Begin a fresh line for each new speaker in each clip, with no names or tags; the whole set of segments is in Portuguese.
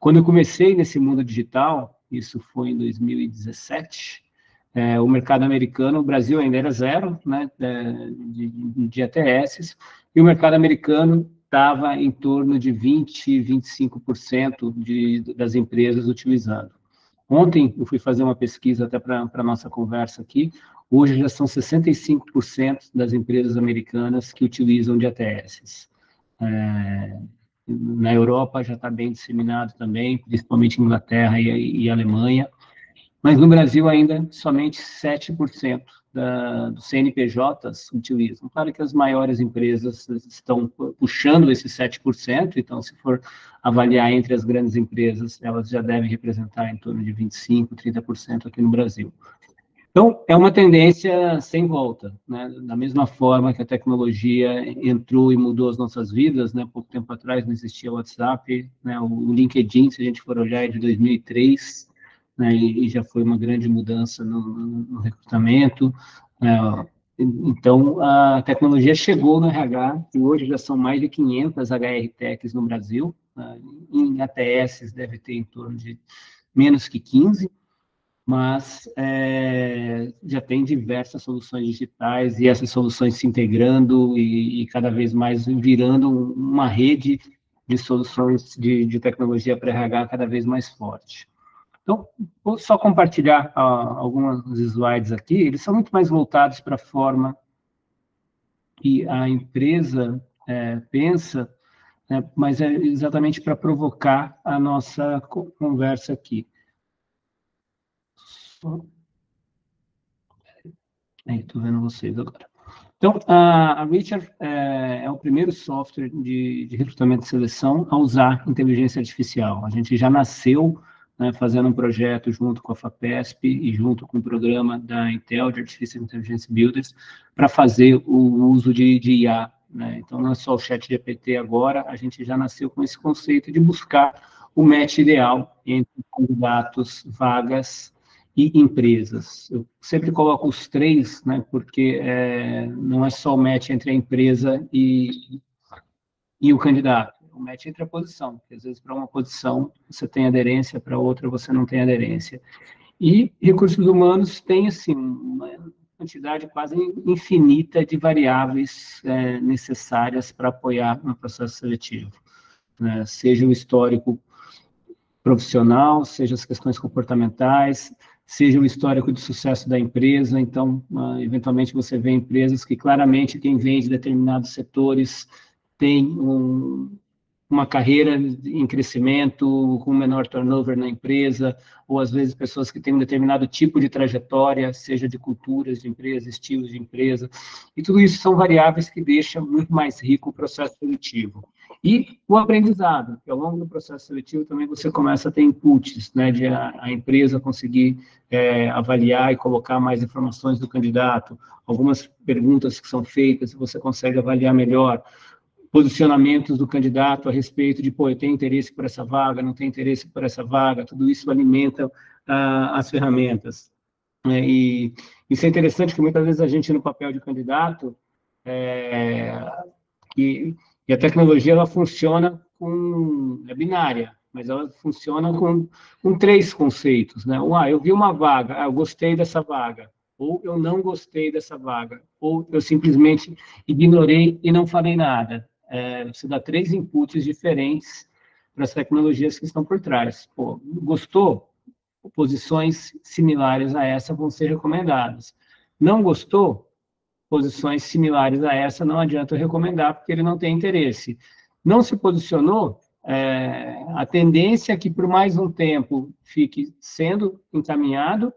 Quando eu comecei nesse mundo digital, isso foi em 2017, o mercado americano, o Brasil ainda era zero, né, de ATS, e o mercado americano estava em torno de 20, 25% das empresas utilizando. Ontem eu fui fazer uma pesquisa até para a nossa conversa aqui, hoje já são 65% das empresas americanas que utilizam de ATS. Na Europa já está bem disseminado também, principalmente Inglaterra e Alemanha, mas no Brasil ainda somente 7% dos CNPJs utilizam. Claro que as maiores empresas estão puxando esses 7%, então se for avaliar entre as grandes empresas, elas já devem representar em torno de 25%, 30% aqui no Brasil. Então, é uma tendência sem volta, né? Da mesma forma que a tecnologia entrou e mudou as nossas vidas, né? Pouco tempo atrás não existia o WhatsApp, né? O LinkedIn, se a gente for olhar, é de 2003, né? E já foi uma grande mudança no recrutamento. Então, a tecnologia chegou no RH, e hoje já são mais de 500 HR Techs no Brasil, em ATS deve ter em torno de menos que 15, mas já tem diversas soluções digitais e essas soluções se integrando e cada vez mais virando uma rede de soluções de tecnologia para RH cada vez mais forte. Então, vou só compartilhar alguns slides aqui, eles são muito mais voltados para a forma que a empresa pensa, né, mas é exatamente para provocar a nossa conversa aqui. Estou vendo vocês agora. Então, a Richard é o primeiro software de recrutamento e seleção a usar inteligência artificial. A gente já nasceu, né, fazendo um projeto junto com a FAPESP e junto com o programa da Intel, de Artificial Intelligence Builders, para fazer o uso de IA. Né? Então, não é só o ChatGPT agora, a gente já nasceu com esse conceito de buscar o match ideal entre candidatos, vagas e empresas. Eu sempre coloco os três, né, porque não é só o match entre a empresa e o candidato, o match entre a posição, porque às vezes para uma posição você tem aderência, para outra você não tem aderência. E recursos humanos tem, assim, uma quantidade quase infinita de variáveis necessárias para apoiar no processo seletivo, né, seja o histórico profissional, seja as questões comportamentais, seja o histórico de sucesso da empresa. Então, eventualmente você vê empresas que claramente quem vem de determinados setores tem uma carreira em crescimento, com menor turnover na empresa, ou às vezes pessoas que têm um determinado tipo de trajetória, seja de culturas de empresa, estilos de empresa, e tudo isso são variáveis que deixam muito mais rico o processo seletivo. E o aprendizado, que ao longo do processo seletivo também você começa a ter inputs, né, de a empresa conseguir avaliar e colocar mais informações do candidato, algumas perguntas que são feitas, você consegue avaliar melhor, posicionamentos do candidato a respeito de, eu tenho interesse por essa vaga, não tenho interesse por essa vaga, tudo isso alimenta as ferramentas. E isso é interessante, que muitas vezes a gente, no papel de candidato, e a tecnologia, ela funciona é binária, mas ela funciona com três conceitos, né? Eu vi uma vaga, eu gostei dessa vaga, ou eu não gostei dessa vaga, ou eu simplesmente ignorei e não falei nada. Você dá três inputs diferentes para as tecnologias que estão por trás. Gostou? Posições similares a essa vão ser recomendadas. Não gostou? Posições similares a essa não adianta eu recomendar, porque ele não tem interesse. Não se posicionou? A tendência é que por mais um tempo fique sendo encaminhado,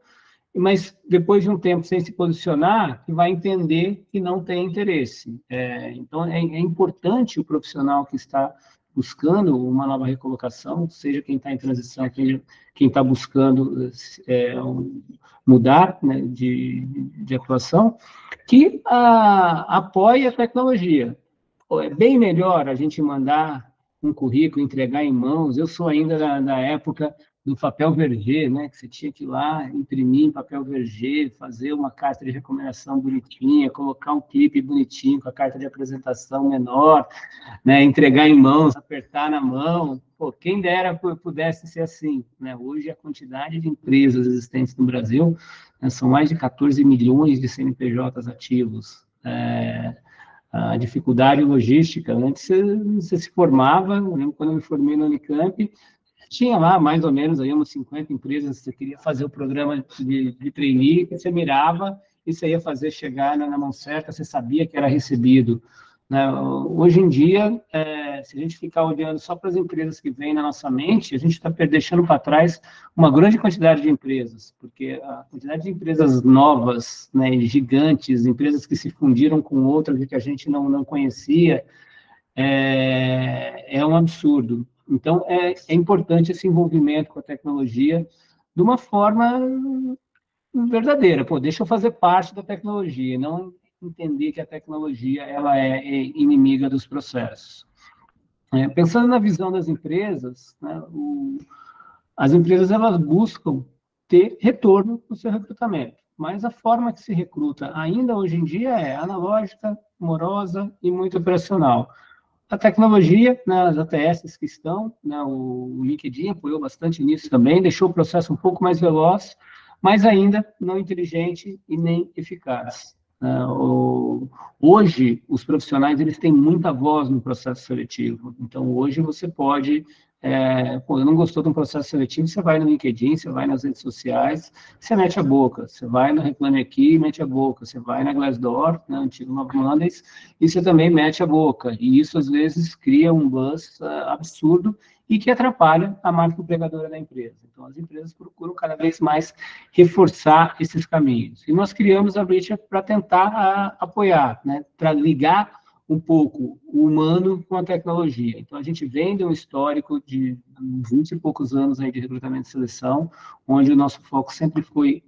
mas depois de um tempo sem se posicionar, vai entender que não tem interesse. Então, é importante o profissional que está buscando uma nova recolocação, seja quem está em transição, quem está buscando mudar, né, de atuação, que apoie a tecnologia. É bem melhor a gente mandar um currículo, entregar em mãos. Eu sou ainda da época do papel verger, né, que você tinha que ir lá imprimir em papel verger, fazer uma carta de recomendação bonitinha, colocar um clipe bonitinho com a carta de apresentação menor, né, entregar em mãos, apertar na mão. Pô, quem dera pudesse ser assim, né? Hoje a quantidade de empresas existentes no Brasil, né, são mais de 14 milhões de CNPJs ativos. A dificuldade logística, antes você se formava, eu lembro quando eu me formei no Unicamp, tinha lá mais ou menos aí umas 50 empresas, você queria fazer o programa de trainee, que você mirava e você ia fazer chegar na mão certa, você sabia que era recebido. Né? Hoje em dia, se a gente ficar olhando só para as empresas que vêm na nossa mente, a gente está deixando para trás uma grande quantidade de empresas, porque a quantidade de empresas novas, né, gigantes, empresas que se fundiram com outras e que a gente não conhecia, é um absurdo. Então, é importante esse envolvimento com a tecnologia de uma forma verdadeira. Pô, deixa eu fazer parte da tecnologia, não entender que a tecnologia ela é inimiga dos processos. Pensando na visão das empresas, né, as empresas elas buscam ter retorno no seu recrutamento, mas a forma que se recruta ainda hoje em dia é analógica, morosa e muito operacional. A tecnologia, né, as ATS que estão, né, o LinkedIn apoiou bastante nisso também, deixou o processo um pouco mais veloz, mas ainda não inteligente e nem eficaz. Hoje, os profissionais eles têm muita voz no processo seletivo. Então, hoje você pode... não gostou de um processo seletivo, você vai no LinkedIn, você vai nas redes sociais, você mete a boca. Você vai no Reclame Aqui e mete a boca. Você vai na Glassdoor, né, antigo Nova Mondays, e você também mete a boca. E isso, às vezes, cria um buzz absurdo e que atrapalha a marca empregadora da empresa. Então, as empresas procuram cada vez mais reforçar esses caminhos. E nós criamos a Breacher para tentar apoiar, né, para ligar um pouco o humano com a tecnologia. Então, a gente vem de um histórico de 20 e poucos anos aí de recrutamento e seleção, onde o nosso foco sempre foi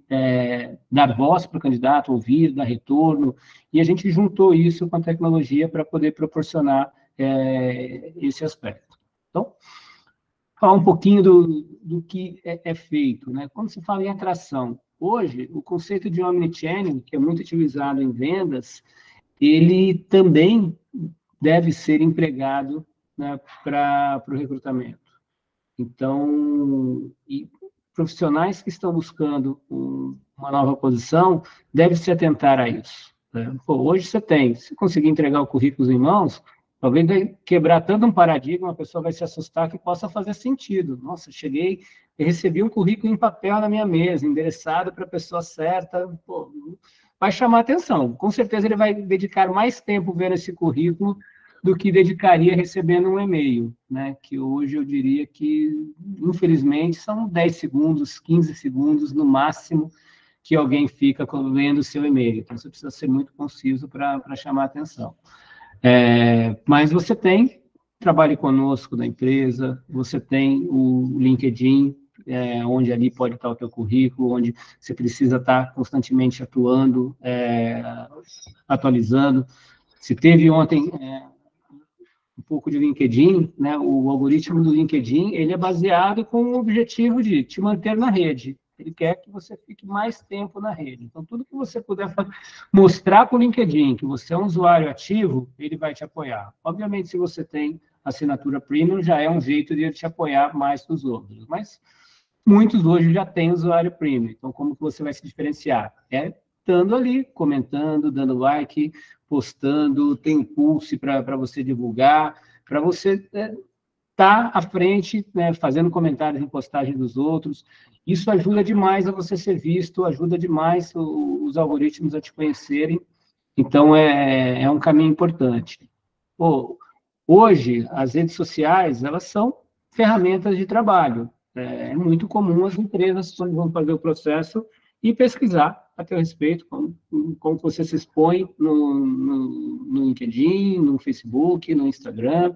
dar voz para o candidato, ouvir, dar retorno, e a gente juntou isso com a tecnologia para poder proporcionar esse aspecto. Então, falar um pouquinho do que é feito, né? Quando se fala em atração, hoje, o conceito de omnichannel, que é muito utilizado em vendas, ele também deve ser empregado, né, para o recrutamento. Então, profissionais que estão buscando uma nova posição devem se atentar a isso. Né? Pô, hoje se conseguir entregar o currículo em mãos, talvez vai quebrar tanto um paradigma, a pessoa vai se assustar que possa fazer sentido. Nossa, cheguei e recebi um currículo em papel na minha mesa, endereçado para a pessoa certa, pô, vai chamar atenção. Com certeza ele vai dedicar mais tempo vendo esse currículo do que dedicaria recebendo um e-mail, né? Que hoje eu diria que, infelizmente, são 10 segundos, 15 segundos no máximo que alguém fica lendo o seu e-mail. Então, você precisa ser muito conciso para chamar atenção. Mas você tem trabalho conosco da empresa, você tem o LinkedIn, onde ali pode estar o teu currículo, onde você precisa estar constantemente atuando, atualizando. Se teve ontem um pouco de LinkedIn, né, o algoritmo do LinkedIn, ele é baseado com o objetivo de te manter na rede. Ele quer que você fique mais tempo na rede. Então, tudo que você puder mostrar para o LinkedIn que você é um usuário ativo, ele vai te apoiar. Obviamente, se você tem assinatura premium, já é um jeito de ele te apoiar mais que os outros. Mas muitos hoje já têm usuário premium. Então, como que você vai se diferenciar? Estando ali, comentando, dando like, postando, tem um pulse para você divulgar, para você estar à frente, né, fazendo comentários em postagem dos outros. Isso ajuda demais a você ser visto, ajuda demais os algoritmos a te conhecerem. Então, é um caminho importante. Hoje, as redes sociais, elas são ferramentas de trabalho. É muito comum as empresas, quando vão fazer o processo, e pesquisar a teu respeito, como você se expõe no LinkedIn, no Facebook, no Instagram.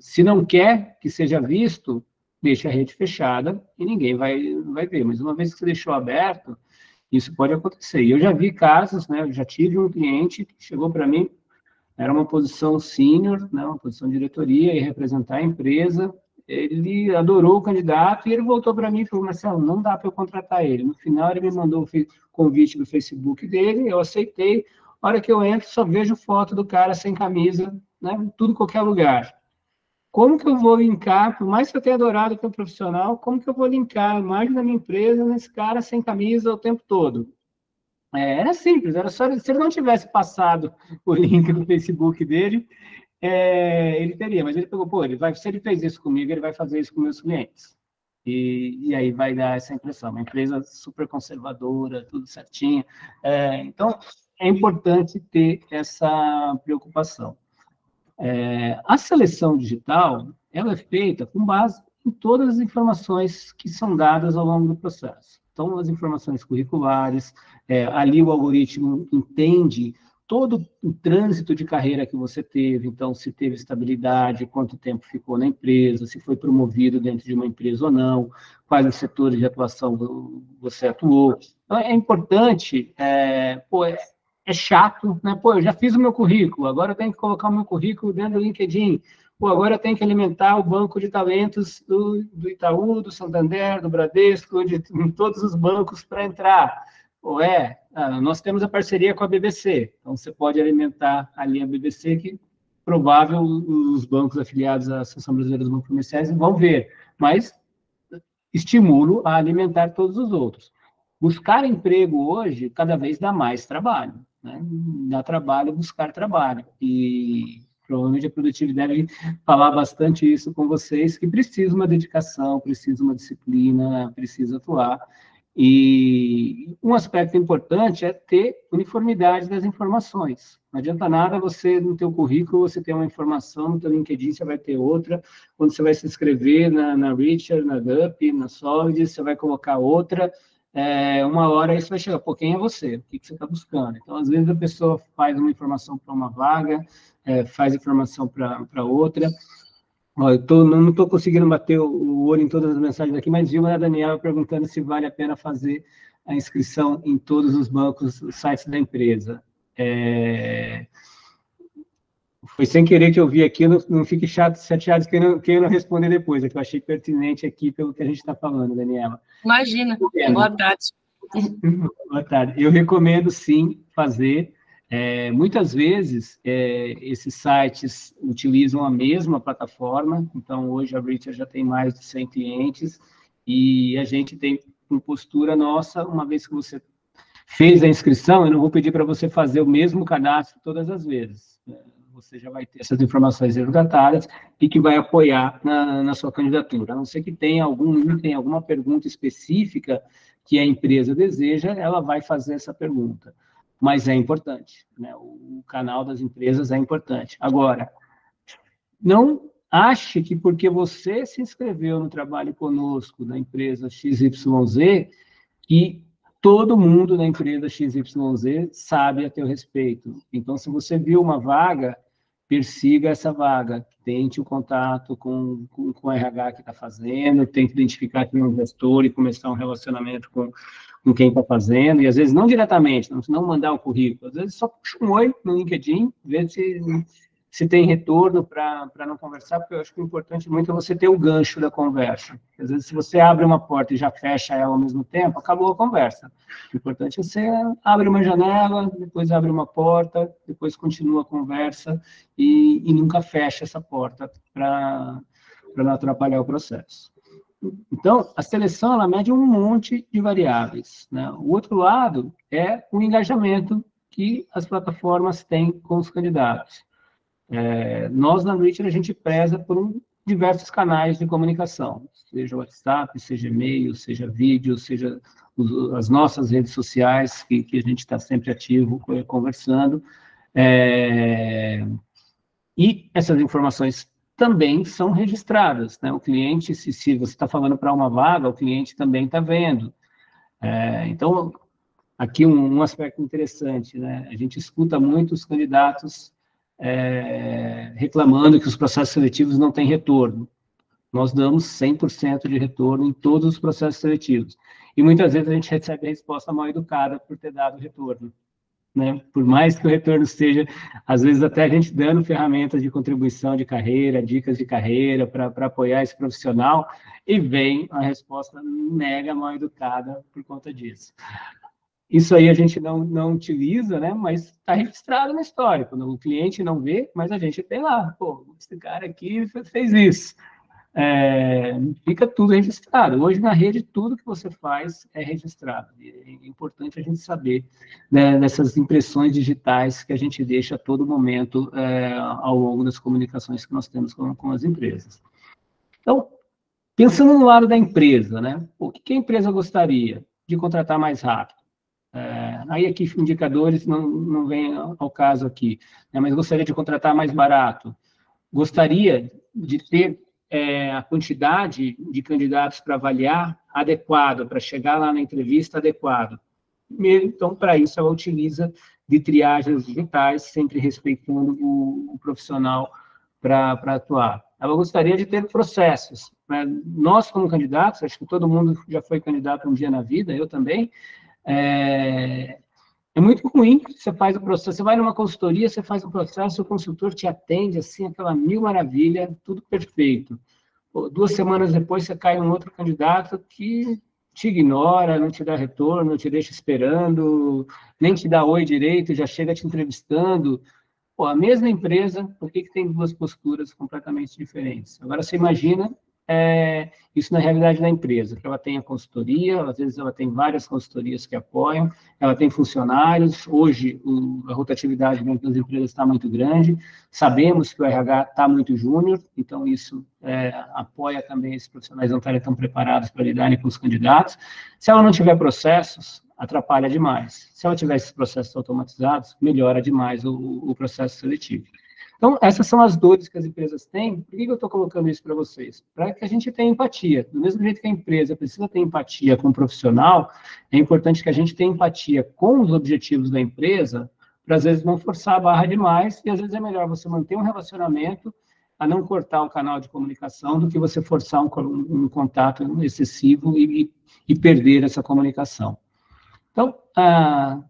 Se não quer que seja visto, deixa a rede fechada e ninguém vai ver. Mas uma vez que você deixou aberto, isso pode acontecer. E eu já vi casos, né? Eu já tive um cliente que chegou para mim, era uma posição sênior, né? Uma posição de diretoria e representar a empresa. ele adorou o candidato e ele voltou para mim e falou, Marcelo, não dá para eu contratar ele. No final, ele me mandou o convite do Facebook dele, eu aceitei. A hora que eu entro, só vejo foto do cara sem camisa, né, tudo em qualquer lugar. Como que eu vou linkar, por mais que eu tenha adorado o profissional, como que eu vou linkar a imagem da minha empresa nesse cara sem camisa o tempo todo? Era simples, era só se ele não tivesse passado o link do Facebook dele, ele teria, mas ele pegou, pô, se ele fez isso comigo, ele vai fazer isso com meus clientes. E aí vai dar essa impressão, uma empresa super conservadora, tudo certinho. Então, é importante ter essa preocupação. A seleção digital, ela é feita com base em todas as informações que são dadas ao longo do processo. Então, as informações curriculares, ali o algoritmo entende todo o trânsito de carreira que você teve, então, se teve estabilidade, quanto tempo ficou na empresa, se foi promovido dentro de uma empresa ou não, quais os setores de atuação você atuou. Então, é importante, é chato, né? Pô, eu já fiz o meu currículo, agora eu tenho que colocar o meu currículo dentro do LinkedIn. Pô, agora eu tenho que alimentar o banco de talentos do Itaú, do Santander, do Bradesco, de todos os bancos para entrar. Pô, nós temos a parceria com a BBC, então você pode alimentar ali a BBC, que provável os bancos afiliados à Associação Brasileira dos Bancos Comerciais vão ver, mas estimulo a alimentar todos os outros. Buscar emprego hoje cada vez dá mais trabalho, né? Dá trabalho buscar trabalho. E provavelmente a produtividade deve falar bastante isso com vocês, que precisa uma dedicação, precisa uma disciplina, precisa atuar. E um aspecto importante é ter uniformidade das informações. Não adianta nada você, no teu currículo, você ter uma informação, no teu LinkedIn você vai ter outra, quando você vai se inscrever na Richer, na GUP, na Solid, você vai colocar outra, uma hora isso vai chegar, pô, quem é você? O que você está buscando? Então, às vezes, a pessoa faz uma informação para uma vaga, faz informação para outra. Ó, não estou conseguindo bater o olho em todas as mensagens aqui, mas vi uma da Daniela perguntando se vale a pena fazer a inscrição em todos os bancos, os sites da empresa. Foi sem querer que eu vi aqui, não fique chateado que eu não responder depois, é que eu achei pertinente aqui pelo que a gente está falando, Daniela.
Imagina. Boa tarde.
Boa tarde. Eu recomendo, sim, fazer. Muitas vezes, esses sites utilizam a mesma plataforma, então, hoje a Richer já tem mais de 100 clientes, e a gente tem, por postura nossa, uma vez que você fez a inscrição, eu não vou pedir para você fazer o mesmo cadastro todas as vezes. Você já vai ter essas informações resgatadas e que vai apoiar na sua candidatura. A não ser que tenha algum item, alguma pergunta específica que a empresa deseja, ela vai fazer essa pergunta. Mas é importante, né? O canal das empresas é importante. Agora, não ache que porque você se inscreveu no trabalho conosco da empresa XYZ, que todo mundo da empresa XYZ sabe a teu respeito. Então, se você viu uma vaga, persiga essa vaga, tente o contato com o RH que está fazendo, tente identificar quem é um gestor e começar um relacionamento com quem está fazendo, e às vezes não diretamente, não mandar um currículo, às vezes só puxa um oi no LinkedIn, vê se tem retorno para não conversar, porque eu acho que o importante muito é você ter o gancho da conversa. Às vezes, se você abre uma porta e já fecha ela ao mesmo tempo, acabou a conversa. O importante é você abre uma janela, depois abre uma porta, depois continua a conversa e nunca fecha essa porta para não atrapalhar o processo. Então, a seleção, ela mede um monte de variáveis, né? O outro lado é o engajamento que as plataformas têm com os candidatos. Nós, na Richer, a gente preza por diversos canais de comunicação, seja WhatsApp, seja e-mail, seja vídeo, seja as nossas redes sociais, que a gente está sempre ativo, conversando. E essas informações também são registradas, né? O cliente, se você está falando para uma vaga, o cliente também está vendo. Então, aqui um aspecto interessante, né? A gente escuta muitos candidatos reclamando que os processos seletivos não têm retorno. Nós damos 100% de retorno em todos os processos seletivos. E muitas vezes a gente recebe a resposta mal educada por ter dado retorno. né? Por mais que o retorno seja, às vezes, até a gente dando ferramentas de contribuição de carreira, dicas de carreira para apoiar esse profissional, e vem a resposta mega mal educada por conta disso. Isso aí a gente não utiliza, né? Mas está registrado no histórico. O cliente não vê, mas a gente tem lá. Pô, esse cara aqui fez isso. Fica tudo registrado. Hoje, na rede, tudo que você faz é registrado. E é importante a gente saber, né, dessas impressões digitais que a gente deixa a todo momento ao longo das comunicações que nós temos com as empresas. Então, pensando no lado da empresa, né? O que a empresa gostaria? De contratar mais rápido. Aí aqui indicadores não vem ao caso aqui, né, mas gostaria de contratar mais barato. Gostaria de ter a quantidade de candidatos para avaliar adequado, para chegar lá na entrevista adequado. Então, para isso, ela utiliza de triagens digitais, sempre respeitando o profissional para atuar. Ela gostaria de ter processos, né? Nós, como candidatos, acho que todo mundo já foi candidato um dia na vida, eu também. É muito ruim que você faz o processo, você vai numa consultoria, você faz o processo, o consultor te atende, assim, aquela mil maravilha, tudo perfeito. Pô, 2 semanas depois, você cai um outro candidato que te ignora, não te dá retorno, não te deixa esperando, nem te dá oi direito, já chega te entrevistando. Pô, a mesma empresa, por que tem 2 posturas completamente diferentes? Agora, você imagina isso na realidade da empresa, que ela tem a consultoria, às vezes ela tem várias consultorias que apoiam, ela tem funcionários, hoje a rotatividade dentro das empresas está muito grande, sabemos que o RH está muito júnior, então isso apoia também esses profissionais não estarem tão preparados para lidarem com os candidatos. Se ela não tiver processos, atrapalha demais. Se ela tiver esses processos automatizados, melhora demais o processo seletivo. Então, essas são as dores que as empresas têm. Por que eu estou colocando isso para vocês? Para que a gente tenha empatia. Do mesmo jeito que a empresa precisa ter empatia com o profissional, é importante que a gente tenha empatia com os objetivos da empresa, para, às vezes, não forçar a barra demais, e, às vezes, é melhor você manter um relacionamento a não cortar o canal de comunicação do que você forçar um contato excessivo e perder essa comunicação. Então,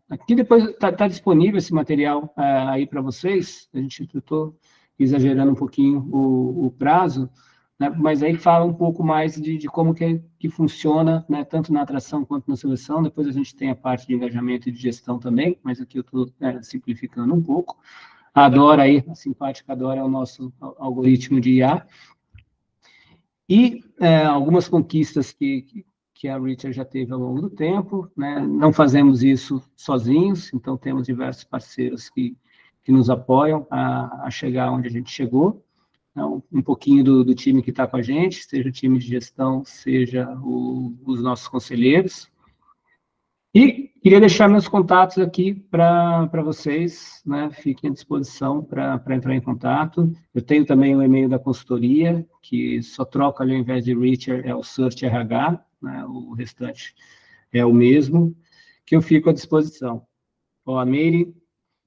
aqui depois está disponível esse material aí para vocês. Eu estou exagerando um pouquinho o prazo, né, mas aí fala um pouco mais de como que funciona, né, tanto na atração quanto na seleção. Depois a gente tem a parte de engajamento e de gestão também, mas aqui eu estou simplificando um pouco. A Dora aí, a simpática Dora, é o nosso algoritmo de IA. E algumas conquistas que a Richard já teve ao longo do tempo, né? Não fazemos isso sozinhos, então temos diversos parceiros que nos apoiam a chegar onde a gente chegou. Então, um pouquinho do time que está com a gente, seja o time de gestão, seja os nossos conselheiros. E queria deixar meus contatos aqui para vocês, né? Fiquem à disposição para entrar em contato. Eu tenho também o e-mail da consultoria, que só troca ali, ao invés de Richard, é o Search RH, né? O restante é o mesmo, que eu fico à disposição. Ó, a Meire,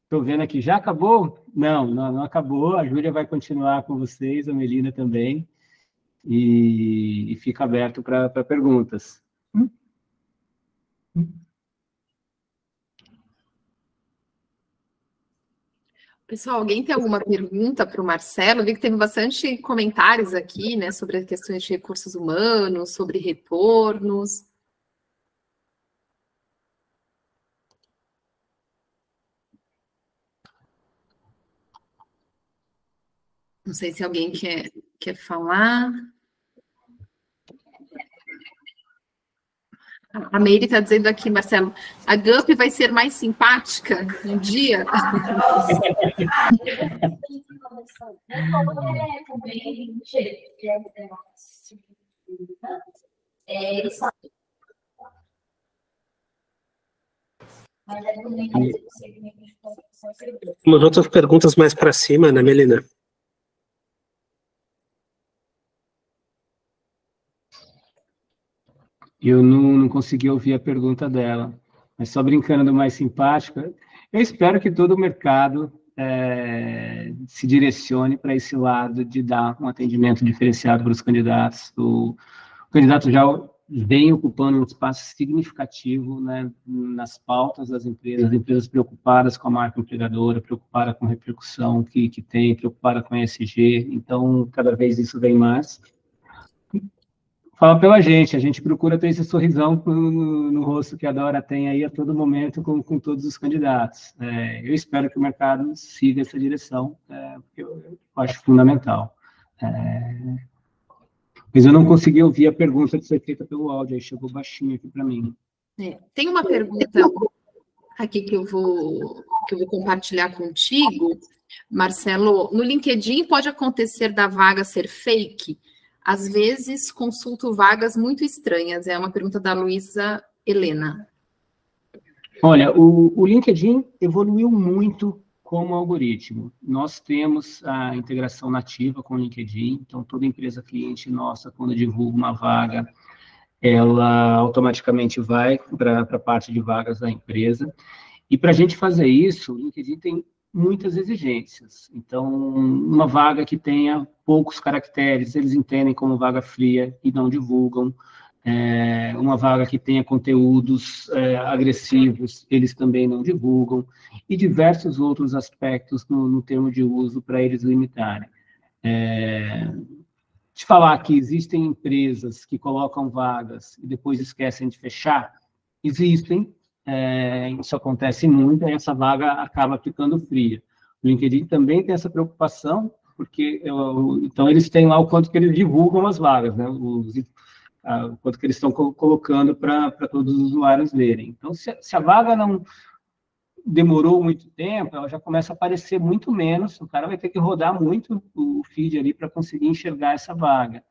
estou vendo aqui, já acabou? Não acabou, a Júlia vai continuar com vocês, a Melina também, e fica aberto para perguntas.
Pessoal, alguém tem alguma pergunta para o Marcelo? Eu vi que teve bastante comentários aqui, né, sobre as questões de recursos humanos, sobre retornos. Não sei se alguém quer falar. A Meire está dizendo aqui, Marcelo, a GUP vai ser mais simpática um dia?
Umas outras perguntas mais para cima, né, Melina?
Eu não consegui ouvir a pergunta dela, mas só brincando do mais simpático, eu espero que todo o mercado se direcione para esse lado de dar um atendimento diferenciado para os candidatos. O candidato vem ocupando um espaço significativo, né, nas pautas das empresas, as empresas preocupadas com a marca empregadora, preocupadas com a repercussão que tem, preocupadas com a ESG, então, cada vez isso vem mais. Fala pela gente, a gente procura ter esse sorrisão no rosto que a Dora tem aí a todo momento com todos os candidatos. Eu espero que o mercado siga essa direção, porque eu acho fundamental. Mas eu não consegui ouvir a pergunta que foi feita pelo áudio, aí chegou baixinho aqui para mim.
Tem uma pergunta aqui que eu vou compartilhar contigo, Marcelo. No LinkedIn pode acontecer da vaga ser fake? Às vezes consulto vagas muito estranhas. É uma pergunta da Luísa Helena.
Olha, o LinkedIn evoluiu muito como algoritmo. Nós temos a integração nativa com o LinkedIn, então toda empresa cliente nossa, quando divulga uma vaga, ela automaticamente vai para a parte de vagas da empresa. E para a gente fazer isso, o LinkedIn tem muitas exigências. Então, uma vaga que tenha poucos caracteres, eles entendem como vaga fria e não divulgam. Uma vaga que tenha conteúdos agressivos, eles também não divulgam, e diversos outros aspectos no termo de uso para eles limitarem. De falar que existem empresas que colocam vagas e depois esquecem de fechar, existem, isso acontece muito, e essa vaga acaba ficando fria. O LinkedIn também tem essa preocupação, porque então eles têm lá o quanto que eles divulgam as vagas, né? O quanto que eles estão colocando para todos os usuários verem. Então, se a vaga não demorou muito tempo, ela já começa a aparecer muito menos, o cara vai ter que rodar muito o feed ali para conseguir enxergar essa vaga.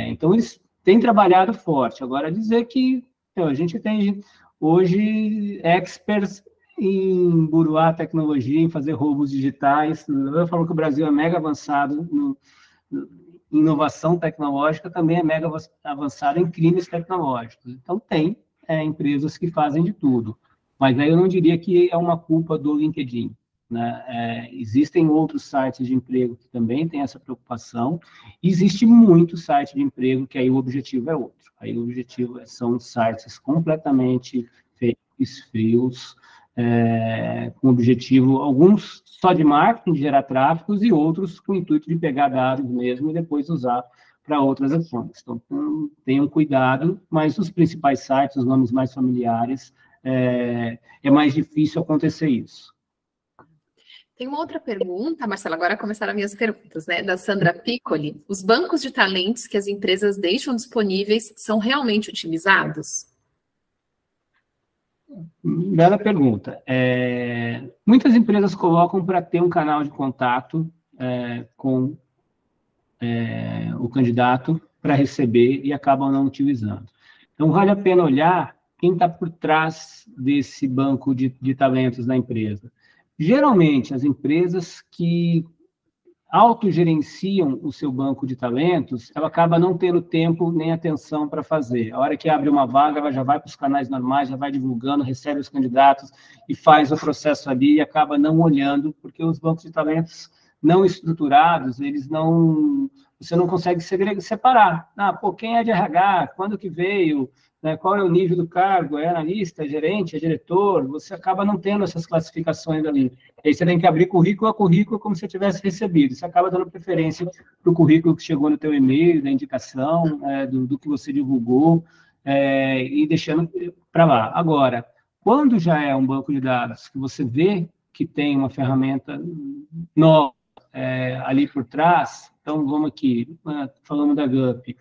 Então, eles têm trabalhado forte. Agora, dizer que a gente tem hoje experts em buruar tecnologia, em fazer roubos digitais. Eu falo que o Brasil é mega avançado em inovação tecnológica, também é mega avançado em crimes tecnológicos. Então, tem empresas que fazem de tudo. Mas aí eu não diria que é uma culpa do LinkedIn, né? Existem outros sites de emprego que também têm essa preocupação. Existe muito site de emprego que aí o objetivo é outro. Aí o objetivo são sites completamente fakes, frios, com objetivo, alguns só de marketing, de gerar tráfegos, e outros com o intuito de pegar dados mesmo e depois usar para outras ações. Então, tenham cuidado, mas os principais sites, os nomes mais familiares, é mais difícil acontecer isso.
Tem uma outra pergunta, Marcelo, agora começaram as minhas perguntas, né, da Sandra Piccoli. Os bancos de talentos que as empresas deixam disponíveis são realmente utilizados?
Bela pergunta. Muitas empresas colocam para ter um canal de contato com o candidato para receber e acabam não utilizando. Então, vale a pena olhar quem está por trás desse banco de talentos da empresa. Geralmente, as empresas que autogerenciam o seu banco de talentos, ela acaba não tendo tempo nem atenção para fazer. A hora que abre uma vaga, ela já vai para os canais normais, já vai divulgando, recebe os candidatos e faz o processo ali e acaba não olhando, porque os bancos de talentos não estruturados, você não consegue separar. Quem é de RH? Quando que veio? Qual é o nível do cargo? É analista, é gerente, é diretor? Você acaba não tendo essas classificações ali. Aí você tem que abrir currículo a currículo como se você tivesse recebido. Você acaba dando preferência para o currículo que chegou no teu e-mail, da indicação, do que você divulgou, e deixando para lá. Agora, quando já é um banco de dados que você vê que tem uma ferramenta nova ali por trás, então vamos aqui, falando da GUP,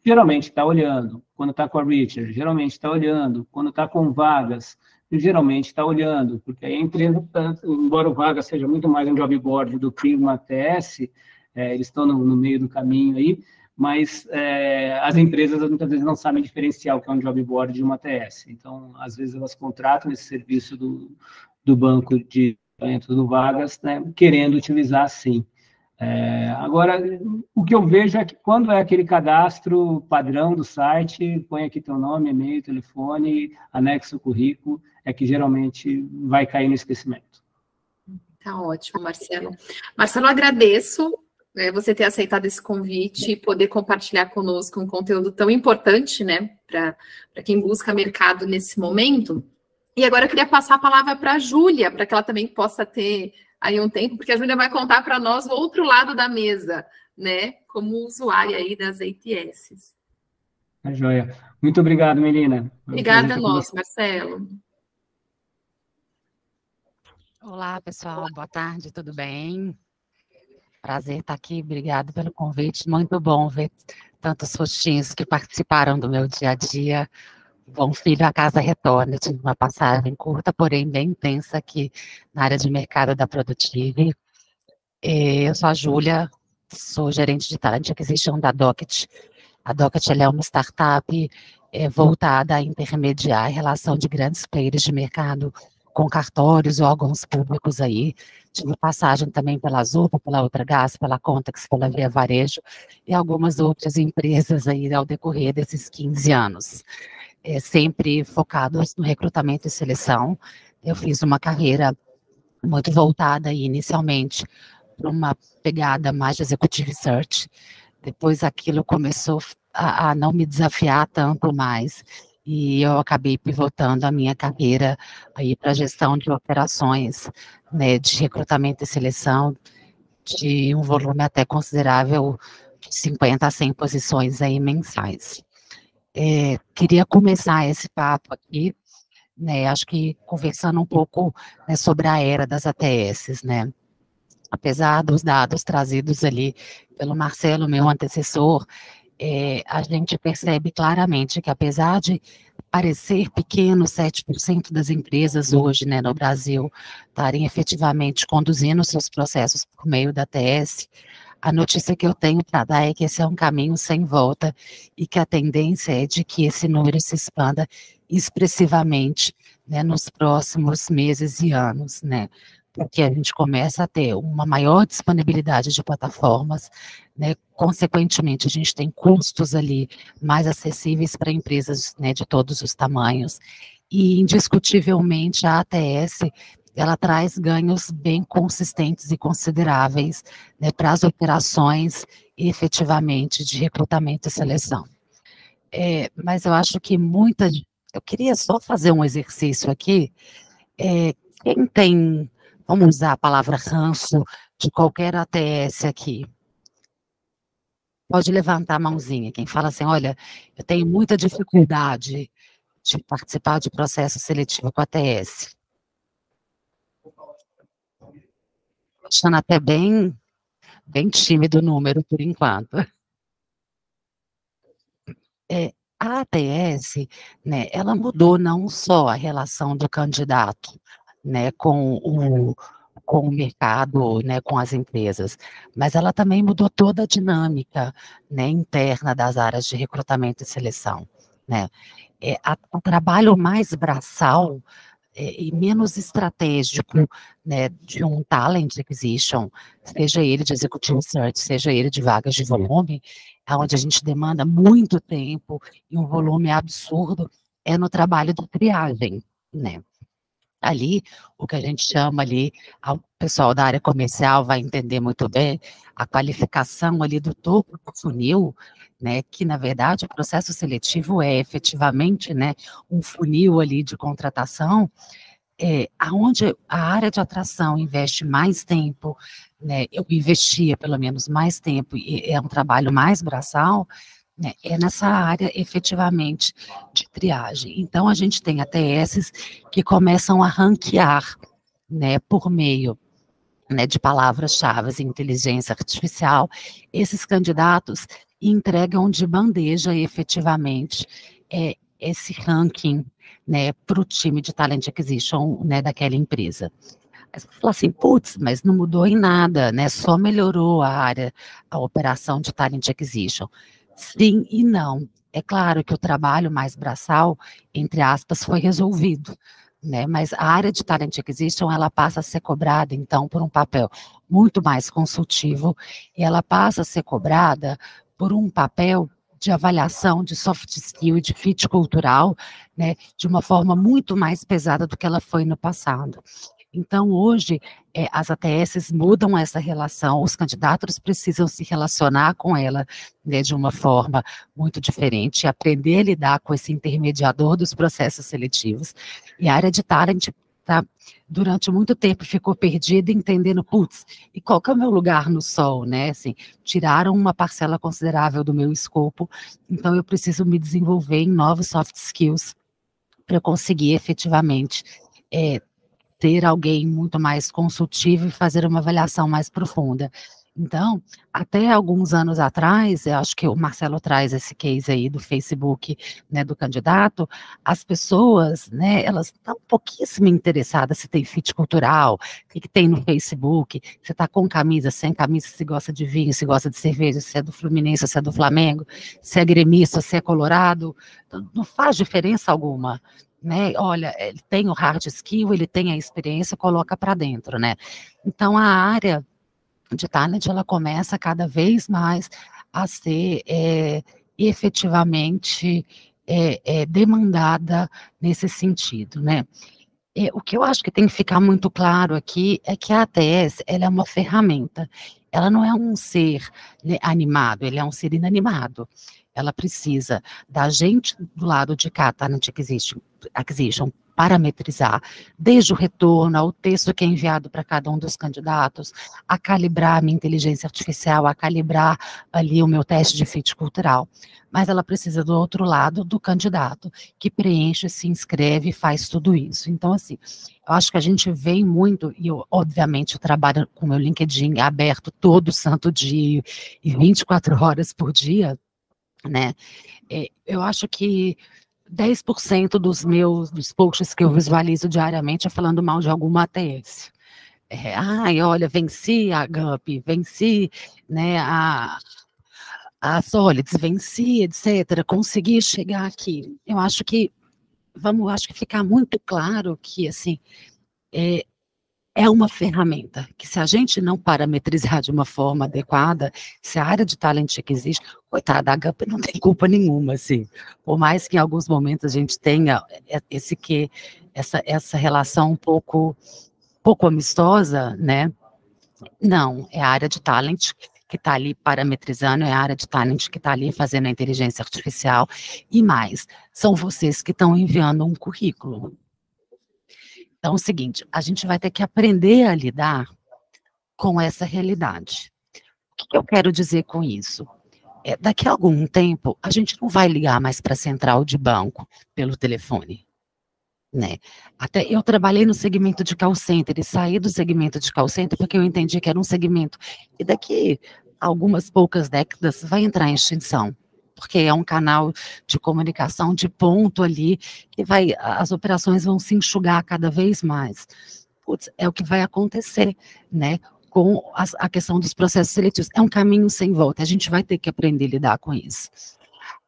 geralmente está olhando. Quando está com a Richard, geralmente está olhando. Quando está com vagas, geralmente está olhando, porque aí a empresa, embora o vaga seja muito mais um job board do que uma ATS, eles estão no meio do caminho aí, mas as empresas muitas vezes não sabem diferenciar o que é um job board de uma ATS. Então, às vezes elas contratam esse serviço do banco de talentos do Vagas, né, querendo utilizar sim. Agora, o que eu vejo é que quando é aquele cadastro padrão do site, põe aqui teu nome, e-mail, telefone, anexa o currículo, é que geralmente vai cair no esquecimento.
Tá ótimo, Marcelo. Marcelo, agradeço você ter aceitado esse convite e poder compartilhar conosco um conteúdo tão importante, né, para quem busca mercado nesse momento. E agora eu queria passar a palavra para a Júlia, para que ela também possa ter aí um tempo, porque a Júlia vai contar para nós o outro lado da mesa, né, como usuária aí das ATS.
Tá joia. Muito obrigado, Melina.
Obrigada a nós, Marcelo.
Olá, pessoal. Boa tarde, tudo bem? Prazer estar aqui. Obrigado pelo convite. Muito bom ver tantos rostinhos que participaram do meu dia a dia. Bom filho, a casa retorna. Eu tive uma passagem curta, porém bem intensa aqui na área de mercado da Produtive. Eu sou a Júlia, sou gerente de Talent Acquisition da Docket. A Docket é uma startup voltada a intermediar a relação de grandes players de mercado com cartórios ou órgãos públicos aí. Tive passagem também pela Azul, pela Ultragaz, pela Contax, pela Via Varejo e algumas outras empresas aí ao decorrer desses 15 anos. Sempre focados no recrutamento e seleção. Eu fiz uma carreira muito voltada aí, inicialmente para uma pegada mais de executive search. Depois aquilo começou a não me desafiar tanto mais. E eu acabei pivotando a minha carreira aí para gestão de operações, né, de recrutamento e seleção, de um volume até considerável, de 50 a 100 posições aí mensais. Queria começar esse papo aqui, né, acho que conversando um pouco, né, sobre a era das ATS, né. Apesar dos dados trazidos ali pelo Marcelo, meu antecessor, a gente percebe claramente que, apesar de parecer pequeno, 7% das empresas hoje, né, no Brasil, estarem efetivamente conduzindo seus processos por meio da ATS, a notícia que eu tenho para dar é que esse é um caminho sem volta e que a tendência é de que esse número se expanda expressivamente, né, nos próximos meses e anos, né, porque a gente começa a ter uma maior disponibilidade de plataformas, né, consequentemente a gente tem custos ali mais acessíveis para empresas, né, de todos os tamanhos, e indiscutivelmente a ATS, ela traz ganhos bem consistentes e consideráveis, né, para as operações efetivamente de recrutamento e seleção. Mas eu acho que eu queria só fazer um exercício aqui, quem tem, vamos usar a palavra ranço de qualquer ATS aqui, pode levantar a mãozinha, quem fala assim, olha, eu tenho muita dificuldade de participar de processo seletivo com a ATS. Achando até bem tímido o número por enquanto. A ATS, né, ela mudou não só a relação do candidato, né, com o mercado, né, com as empresas, mas ela também mudou toda a dinâmica, né, interna das áreas de recrutamento e seleção, né. O trabalho mais braçal e menos estratégico, né, de um talent acquisition, seja ele de executive search, seja ele de vagas de volume, onde a gente demanda muito tempo e um volume absurdo, é no trabalho de triagem, né. Ali, o que a gente chama ali, o pessoal da área comercial vai entender muito bem, a qualificação ali do topo do funil, né, que na verdade o processo seletivo é efetivamente, né, um funil ali de contratação, aonde a área de atração investe mais tempo, né, eu investia pelo menos mais tempo, e é um trabalho mais braçal, né, é nessa área efetivamente de triagem. Então a gente tem ATSs que começam a ranquear, né, por meio, né, de palavras-chave, inteligência artificial, esses candidatos entregam de bandeja efetivamente esse ranking, né, para o time de Talent Acquisition, né, daquela empresa. Você fala assim, putz, mas não mudou em nada, né, só melhorou a operação de Talent Acquisition. Sim e não. É claro que o trabalho mais braçal, entre aspas, foi resolvido, né? Mas a área de Talent Acquisition, ela passa a ser cobrada, então, por um papel muito mais consultivo, e ela passa a ser cobrada por um papel de avaliação de soft skill e de fit cultural, né, de uma forma muito mais pesada do que ela foi no passado. Então, hoje, as ATS mudam essa relação, os candidatos precisam se relacionar com ela, né, de uma forma muito diferente, aprender a lidar com esse intermediador dos processos seletivos. E a área de talent, durante muito tempo ficou perdida, entendendo, putz, e qual que é o meu lugar no sol, né? Assim, tiraram uma parcela considerável do meu escopo, então eu preciso me desenvolver em novos soft skills para eu conseguir efetivamente ter alguém muito mais consultivo e fazer uma avaliação mais profunda. Então, até alguns anos atrás, eu acho que o Marcelo traz esse case aí do Facebook, né, do candidato, as pessoas, né, elas estão pouquíssimo interessadas se tem fit cultural, o que tem no Facebook, se está com camisa, sem camisa, se gosta de vinho, se gosta de cerveja, se é do Fluminense, se é do Flamengo, se é gremista, se é colorado, não faz diferença alguma. Né, olha, ele tem o hard skill, ele tem a experiência, coloca para dentro, né? Então, a área de talent, ela começa cada vez mais a ser efetivamente demandada nesse sentido, né? O que eu acho que tem que ficar muito claro aqui é que a ATS, ela é uma ferramenta, ela não é um ser, né, animado, ele é um ser inanimado. Ela precisa da gente do lado de cá, Talent Acquisition, parametrizar, desde o retorno ao texto que é enviado para cada um dos candidatos, a calibrar a minha inteligência artificial, a calibrar ali o meu teste de fit cultural. Mas ela precisa do outro lado do candidato, que preenche, se inscreve e faz tudo isso. Então, assim, eu acho que a gente vem muito, e eu, obviamente, eu trabalho com o meu LinkedIn aberto todo santo dia, e 24 horas por dia, né? Eu acho que 10% dos posts que eu visualizo diariamente é falando mal de alguma ATS. Olha, venci a GUP, venci, né, a Solids, venci, etc. Consegui chegar aqui. Eu acho que ficar muito claro que, assim, é uma ferramenta que, se a gente não parametrizar de uma forma adequada, se a área de talent que existe, coitada, a GUP não tem culpa nenhuma, assim. Por mais que em alguns momentos a gente tenha essa relação um pouco amistosa, né? Não, é a área de talent que está ali parametrizando, é a área de talent que está ali fazendo a inteligência artificial, e mais, são vocês que estão enviando um currículo. Então, é o seguinte, a gente vai ter que aprender a lidar com essa realidade. O que eu quero dizer com isso? Daqui a algum tempo, a gente não vai ligar mais para a central de banco pelo telefone, né? Até eu trabalhei no segmento de call center e saí do segmento de call center porque eu entendi que era um segmento e daqui a algumas poucas décadas vai entrar em extinção. Porque é um canal de comunicação de ponto ali, que as operações vão se enxugar cada vez mais. Putz, é o que vai acontecer, né, com a questão dos processos seletivos. É um caminho sem volta, a gente vai ter que aprender a lidar com isso.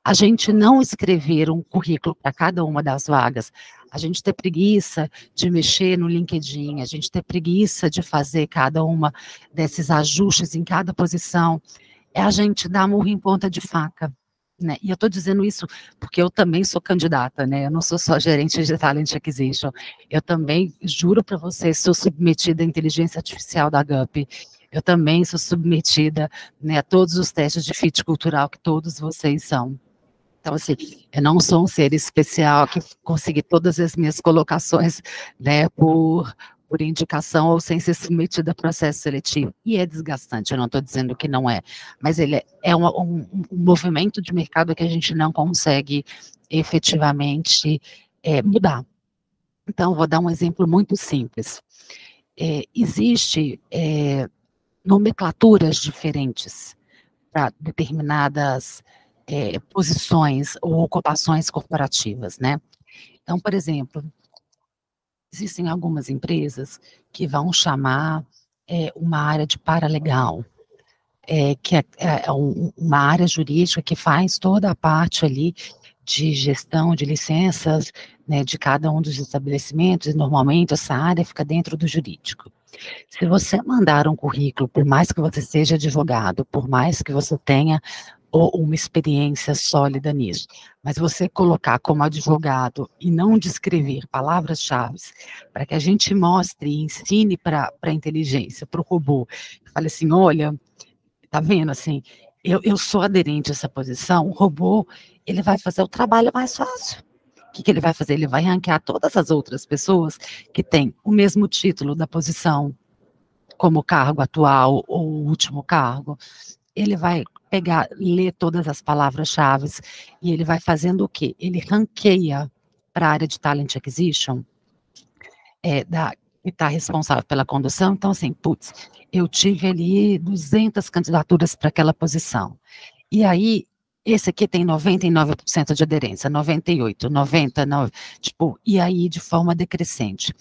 A gente não escrever um currículo para cada uma das vagas, a gente ter preguiça de mexer no LinkedIn, a gente ter preguiça de fazer cada uma desses ajustes em cada posição, é a gente dar murro em ponta de faca. Né? E eu estou dizendo isso porque eu também sou candidata, né? Eu não sou só gerente de Talent Acquisition, eu também, juro para vocês, sou submetida à inteligência artificial da GUP, eu também sou submetida, né, a todos os testes de fit cultural que todos vocês são. Então, assim, eu não sou um ser especial que consegui todas as minhas colocações, né, por indicação ou sem ser submetida a processo seletivo. E é desgastante, eu não estou dizendo que não é, mas ele é um movimento de mercado que a gente não consegue efetivamente mudar. Então, vou dar um exemplo muito simples. Existe nomenclaturas diferentes para determinadas posições ou ocupações corporativas, né? Então, por exemplo, existem algumas empresas que vão chamar uma área de paralegal, que é uma área jurídica que faz toda a parte ali de gestão de licenças, né, de cada um dos estabelecimentos, e normalmente essa área fica dentro do jurídico. Se você mandar um currículo, por mais que você seja advogado, por mais que você tenha ou uma experiência sólida nisso. Mas você colocar como advogado e não descrever palavras-chave para que a gente mostre e ensine para a inteligência, para o robô, fale assim, olha, tá vendo, assim, eu sou aderente a essa posição, o robô, ele vai fazer o trabalho mais fácil. O que ele vai fazer? Ele vai ranquear todas as outras pessoas que têm o mesmo título da posição, como cargo atual ou o último cargo. Ele vai pegar, ler todas as palavras-chave e ele vai fazendo o quê? Ele ranqueia para a área de Talent Acquisition, que está responsável pela condução. Então, assim, putz, eu tive ali 200 candidaturas para aquela posição. E aí, esse aqui tem 99% de aderência, 98%, 99%, tipo, e aí de forma decrescente.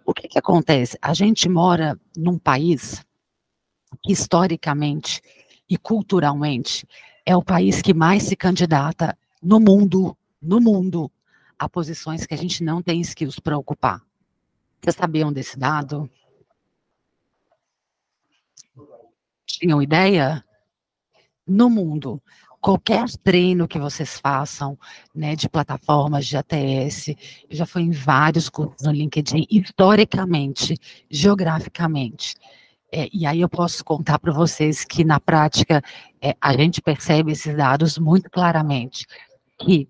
O que acontece? A gente mora num país que historicamente e culturalmente é o país que mais se candidata no mundo, a posições que a gente não tem skills para ocupar. Vocês sabiam desse dado? Tinham ideia? No mundo, qualquer treino que vocês façam, né, de plataformas de ATS, eu já fui em vários cursos no LinkedIn, historicamente, geograficamente. E aí eu posso contar para vocês que, na prática, a gente percebe esses dados muito claramente, que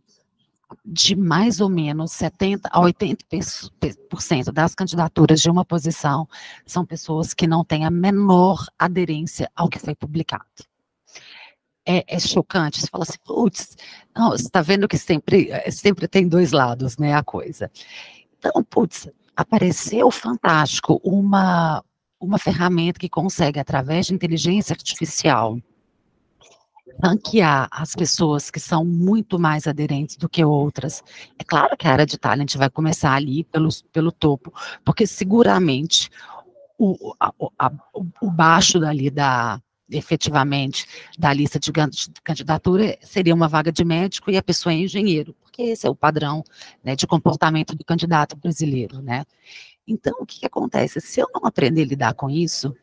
de mais ou menos 70% a 80% das candidaturas de uma posição são pessoas que não têm a menor aderência ao que foi publicado. É chocante, você fala assim, putz, não, você está vendo que sempre tem dois lados, né, a coisa. Então, putz, apareceu fantástico uma ferramenta que consegue, através de inteligência artificial, ranquear as pessoas que são muito mais aderentes do que outras. É claro que a área de talent vai começar ali pelo topo, porque seguramente o baixo dali efetivamente, da lista de candidatura seria uma vaga de médico e a pessoa é engenheiro, porque esse é o padrão, né, de comportamento do candidato brasileiro, né? Então, o que acontece? Se eu não aprender a lidar com isso,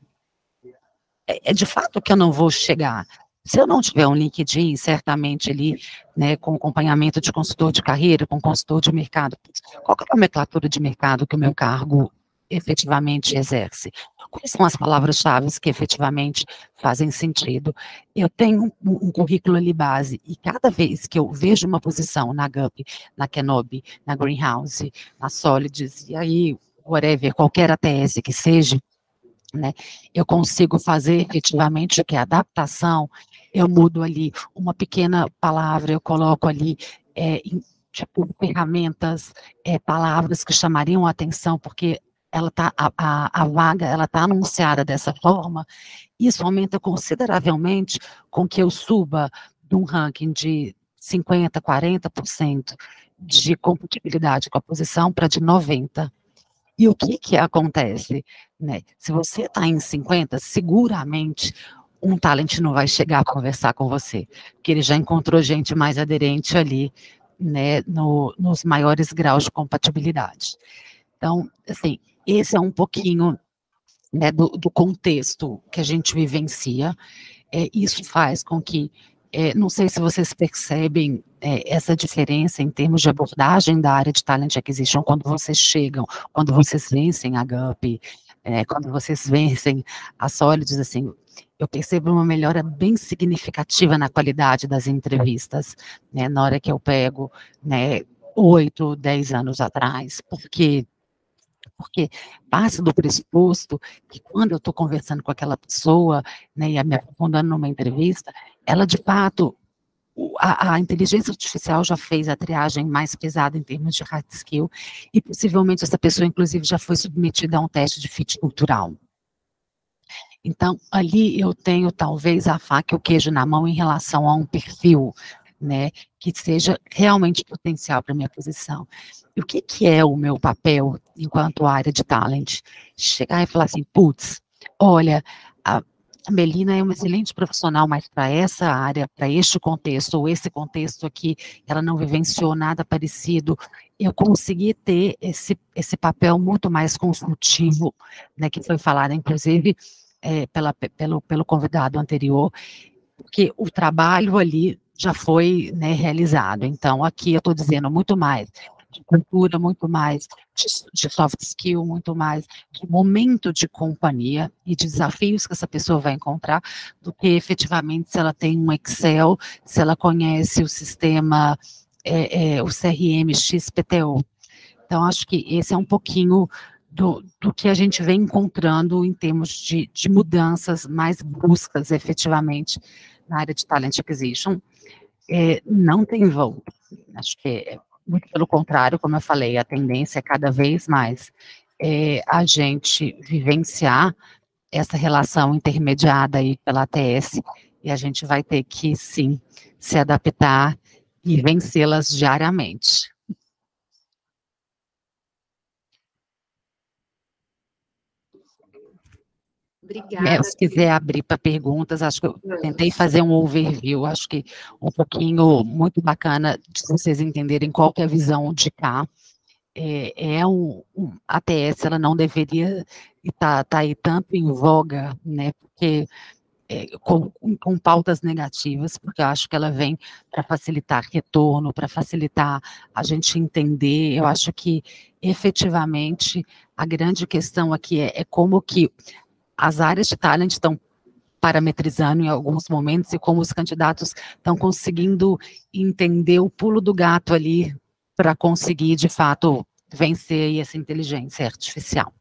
é de fato que eu não vou chegar. Se eu não tiver um LinkedIn, certamente ali, né, com acompanhamento de consultor de carreira, com consultor de mercado, qual é a nomenclatura de mercado que o meu cargo efetivamente exerce? Quais são as palavras-chave que efetivamente fazem sentido? Eu tenho um currículo ali base, e cada vez que eu vejo uma posição na GUP, na Kenobi, na Greenhouse, na Solids, e aí, whatever, qualquer ATS que seja, né, eu consigo fazer efetivamente o que é adaptação, eu mudo ali uma pequena palavra, eu coloco ali, tipo, ferramentas, palavras que chamariam a atenção, porque ela tá, a vaga, ela está anunciada dessa forma, isso aumenta consideravelmente com que eu suba de um ranking de 50%, 40% de compatibilidade com a posição para de 90%. E o que acontece, né? Se você está em 50%, seguramente um talent não vai chegar a conversar com você, porque ele já encontrou gente mais aderente ali, né, nos maiores graus de compatibilidade. Então, assim, esse é um pouquinho, né, do contexto que a gente vivencia. Isso faz com que, não sei se vocês percebem essa diferença em termos de abordagem da área de Talent Acquisition quando vocês chegam, quando vocês vencem a GUP, quando vocês vencem a Solids, assim, eu percebo uma melhora bem significativa na qualidade das entrevistas, né, na hora que eu pego, né, 8, 10 anos atrás, porque passa do pressuposto que quando eu estou conversando com aquela pessoa, né, e me aprofundando numa entrevista, ela de fato, a inteligência artificial já fez a triagem mais pesada em termos de hard skill, e possivelmente essa pessoa, inclusive, já foi submetida a um teste de fit cultural. Então, ali eu tenho talvez a faca e o queijo na mão em relação a um perfil, né, que seja realmente potencial para a minha posição. E o que é o meu papel enquanto área de talent? Chegar e falar assim, putz, olha, a Melina é uma excelente profissional, mas para essa área, para este contexto, ou esse contexto aqui, ela não vivenciou nada parecido, eu consegui ter esse papel muito mais consultivo, né, que foi falado, inclusive, pelo convidado anterior, porque o trabalho ali já foi, né, realizado. Então, aqui eu estou dizendo muito mais de cultura, muito mais de soft skill, muito mais de momento de companhia e de desafios que essa pessoa vai encontrar, do que efetivamente se ela tem um Excel, se ela conhece o sistema, o CRM XPTO. Então, acho que esse é um pouquinho do que a gente vem encontrando em termos de mudanças mais bruscas, efetivamente, na área de Talent Acquisition. Não tem volta. Acho que muito pelo contrário, como eu falei, a tendência é cada vez mais a gente vivenciar essa relação intermediada aí pela ATS, e a gente vai ter que, sim, se adaptar e vencê-las diariamente.
Obrigada.
Se quiser abrir para perguntas, acho que eu tentei fazer um overview, acho que um pouquinho muito bacana de vocês entenderem qual que é a visão de cá. A ATS, ela não deveria estar aí tanto em voga, né, porque com pautas negativas, porque eu acho que ela vem para facilitar retorno, para facilitar a gente entender. Eu acho que, efetivamente, a grande questão aqui é como que as áreas de talent estão parametrizando em alguns momentos e como os candidatos estão conseguindo entender o pulo do gato ali para conseguir, de fato, vencer essa inteligência artificial.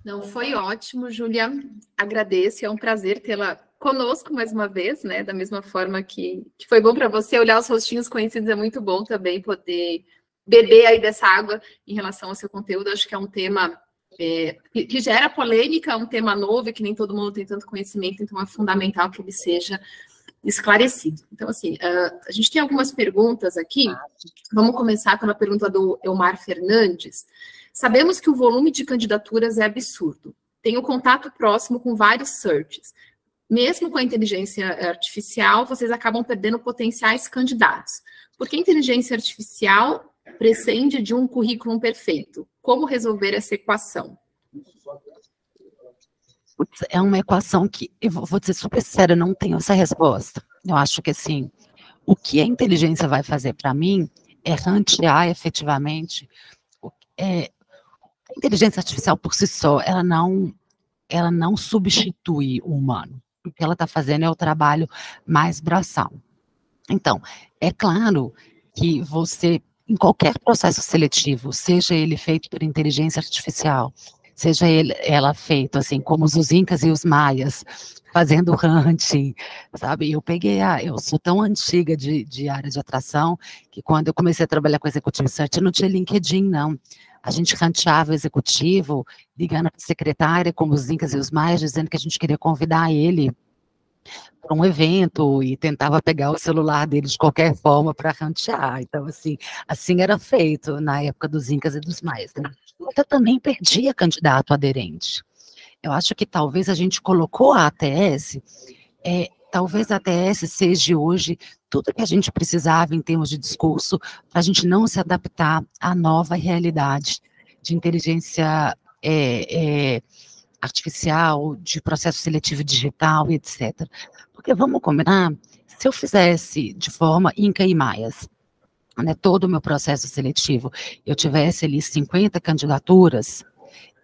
Não, foi ótimo, Júlia. Agradeço, é um prazer tê-la conosco mais uma vez, né? Da mesma forma que foi bom para você olhar os rostinhos conhecidos, é muito bom também poder beber aí dessa água em relação ao seu conteúdo. Acho que é um tema que gera polêmica, um tema novo e que nem todo mundo tem tanto conhecimento, então é fundamental que ele seja esclarecido. Então, assim, a gente tem algumas perguntas aqui. Vamos começar pela pergunta do Elmar Fernandes. Sabemos que o volume de candidaturas é absurdo. Tenho contato próximo com vários searches. Mesmo com a inteligência artificial, vocês acabam perdendo potenciais candidatos. Porque a inteligência artificial prescinde de um currículo perfeito. Como resolver essa equação?
É uma equação que, eu vou dizer super séria, não tenho essa resposta. Eu acho que, assim, o que a inteligência vai fazer para mim é ranquear efetivamente. A inteligência artificial por si só, ela não substitui o humano. O que ela está fazendo é o trabalho mais braçal. Então, é claro que você, em qualquer processo seletivo, seja ele feito por inteligência artificial, seja ela feito assim, como os incas e os maias, fazendo hunting, sabe? Eu sou tão antiga de área de atração, que quando eu comecei a trabalhar com executive search, eu não tinha LinkedIn, não. A gente ranteava o executivo, ligando para a secretária, como os incas e os maias, dizendo que a gente queria convidar ele para um evento e tentava pegar o celular dele de qualquer forma para rantear. Então, assim era feito na época dos incas e dos maias. Né? Eu também perdia candidato aderente. Eu acho que talvez a gente colocou a ATS, talvez a ATS seja hoje tudo que a gente precisava em termos de discurso para a gente não se adaptar à nova realidade de inteligência artificial, de processo seletivo digital, etc. Porque vamos combinar, se eu fizesse de forma Inca e Maias, né, todo o meu processo seletivo, eu tivesse ali 50 candidaturas,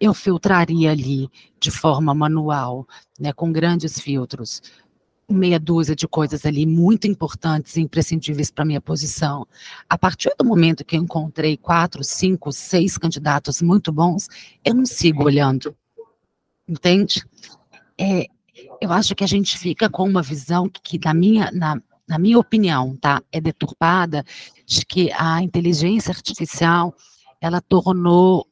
eu filtraria ali de forma manual, né, com grandes filtros, meia dúzia de coisas ali muito importantes e imprescindíveis para a minha posição. A partir do momento que eu encontrei 4, 5, 6 candidatos muito bons, eu não sigo olhando. Entende? Eu acho que a gente fica com uma visão que na minha opinião, tá, é deturpada, de que a inteligência artificial, ela tornou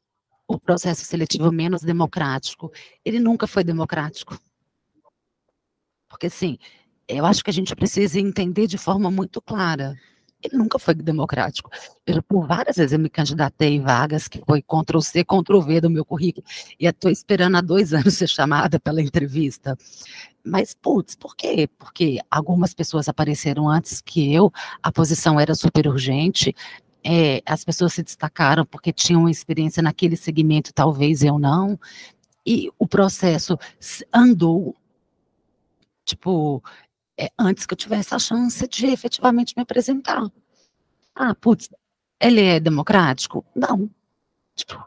o processo seletivo menos democrático. Ele nunca foi democrático. Porque, assim, eu acho que a gente precisa entender de forma muito clara. Ele nunca foi democrático. Por várias vezes eu me candidatei em vagas que foi Ctrl+C, Ctrl+V do meu currículo, e estou esperando há 2 anos ser chamada pela entrevista. Mas, putz, por quê? Porque algumas pessoas apareceram antes que eu, a posição era super urgente, as pessoas se destacaram porque tinham uma experiência naquele segmento, talvez eu não. E o processo andou, tipo, antes que eu tivesse a chance de efetivamente me apresentar. Ah, putz, ele é democrático? Não. Tipo,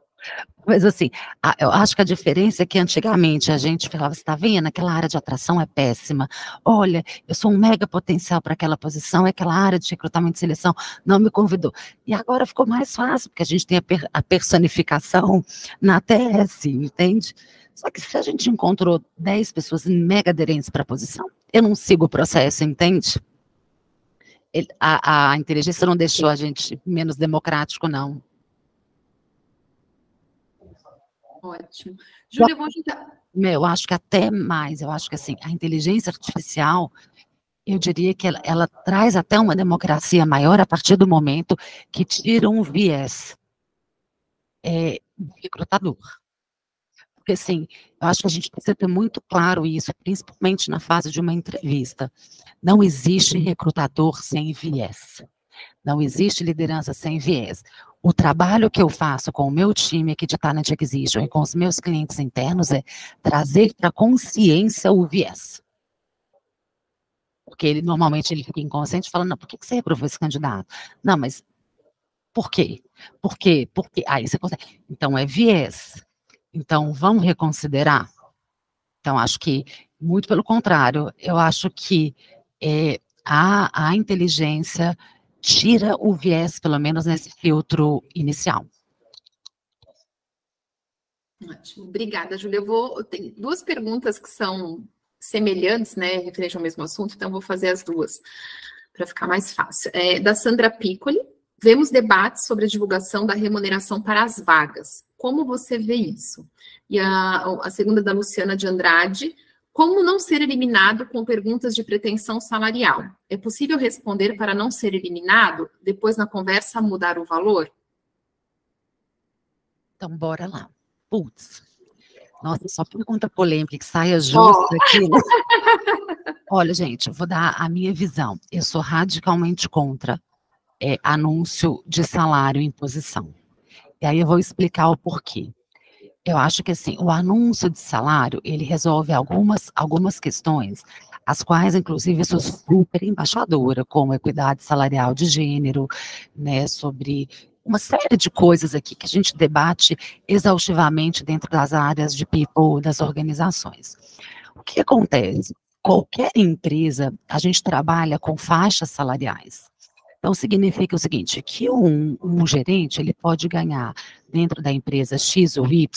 mas assim, eu acho que a diferença é que antigamente a gente falava, você está vendo, aquela área de atração é péssima. Olha, eu sou um mega potencial para aquela posição, é aquela área de recrutamento e seleção não me convidou. E agora ficou mais fácil, porque a gente tem a personificação na TS, entende? Só que se a gente encontrou 10 pessoas mega aderentes para a posição, eu não sigo o processo, entende? A inteligência não deixou a gente menos democrático, não.
Ótimo. Júlia, eu vou ajudar.
Eu acho que até mais, eu acho que assim, a inteligência artificial, eu diria que ela traz até uma democracia maior a partir do momento que tira um viés do recrutador. Porque assim, eu acho que a gente precisa ter muito claro isso, principalmente na fase de uma entrevista. Não existe recrutador sem viés. Não existe liderança sem viés. O trabalho que eu faço com o meu time aqui de Talent Acquisition e com os meus clientes internos é trazer para a consciência o viés. Porque normalmente ele fica inconsciente falando, não, por que você reprovou esse candidato? Não, mas por quê? Por quê? Por quê? Aí você consegue. Então é viés. Então vamos reconsiderar. Então acho que, muito pelo contrário, eu acho que a inteligência tira o viés, pelo menos nesse filtro inicial.
Ótimo, obrigada, Júlia. Eu tenho duas perguntas que são semelhantes, né, referente ao mesmo assunto, então vou fazer as duas, para ficar mais fácil. Da Sandra Piccoli, vemos debates sobre a divulgação da remuneração para as vagas. Como você vê isso? E a segunda da Luciana de Andrade, como não ser eliminado com perguntas de pretensão salarial? É possível responder para não ser eliminado, depois na conversa mudar o valor?
Então, bora lá. Putz. Nossa, só pergunta polêmica, que saia justa aqui, né? Olha, gente, eu vou dar a minha visão. Eu sou radicalmente contra anúncio de salário em posição. E aí eu vou explicar o porquê. Eu acho que, assim, o anúncio de salário, ele resolve algumas questões, as quais, inclusive, eu sou super embaixadora, como equidade salarial de gênero, né, sobre uma série de coisas aqui que a gente debate exaustivamente dentro das áreas de people das organizações. O que acontece? Qualquer empresa, a gente trabalha com faixas salariais. Então, significa o seguinte, que um gerente, ele pode ganhar dentro da empresa X ou Y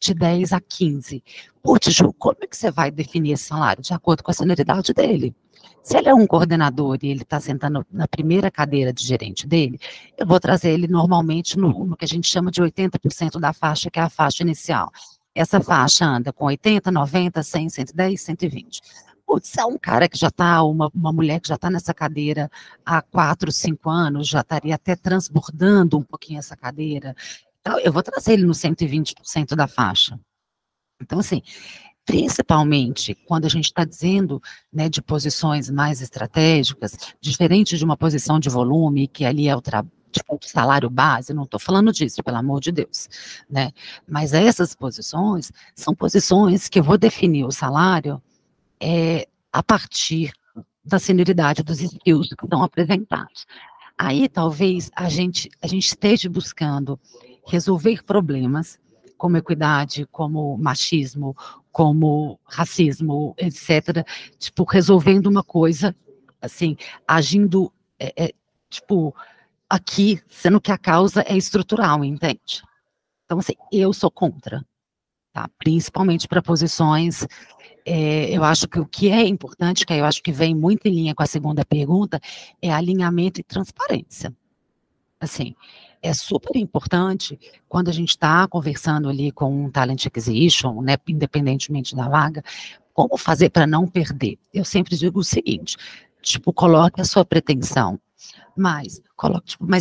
de 10 a 15. Putz, Ju, como é que você vai definir esse salário? De acordo com a senioridade dele. Se ele é um coordenador e ele está sentando na primeira cadeira de gerente dele, eu vou trazer ele normalmente no que a gente chama de 80% da faixa, que é a faixa inicial. Essa faixa anda com 80, 90, 100, 110, 120. Putz, é um cara que já está, uma mulher que já está nessa cadeira há 4, 5 anos, já estaria até transbordando um pouquinho essa cadeira. Então, eu vou trazer ele no 120% da faixa. Então, assim, principalmente quando a gente está dizendo, né, de posições mais estratégicas, diferente de uma posição de volume, que ali é o salário base, não estou falando disso, pelo amor de Deus, né? Mas essas posições são posições que eu vou definir o salário a partir da senioridade dos skills que estão apresentados. Aí, talvez, a gente esteja buscando resolver problemas, como equidade, como machismo, como racismo, etc., tipo, resolvendo uma coisa, assim, agindo, tipo, aqui, sendo que a causa é estrutural, entende? Então, assim, eu sou contra, tá? Principalmente para posições. Eu acho que o que é importante, que eu acho que vem muito em linha com a segunda pergunta, é alinhamento e transparência. Assim, é super importante quando a gente está conversando ali com um Talent Acquisition, né, independentemente da vaga, como fazer para não perder. Eu sempre digo o seguinte, tipo, coloque a sua pretensão, mas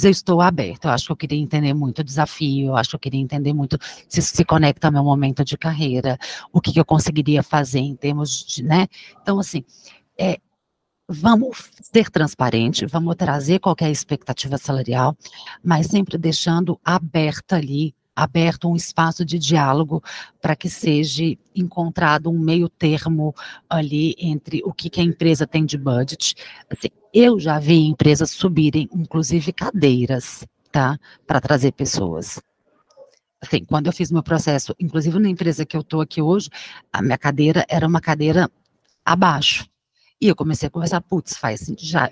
eu estou aberta, eu acho que eu queria entender muito o desafio, eu acho que eu queria entender muito se isso se conecta ao meu momento de carreira, o que eu conseguiria fazer em termos de, né? Então, assim, vamos ser transparente, vamos trazer qualquer expectativa salarial, mas sempre deixando aberta ali aberto um espaço de diálogo para que seja encontrado um meio termo ali entre o que a empresa tem de budget. Assim, eu já vi empresas subirem, inclusive, cadeiras, tá, para trazer pessoas. Assim, quando eu fiz meu processo, inclusive na empresa que eu estou aqui hoje, a minha cadeira era uma cadeira abaixo. E eu comecei a conversar, putz,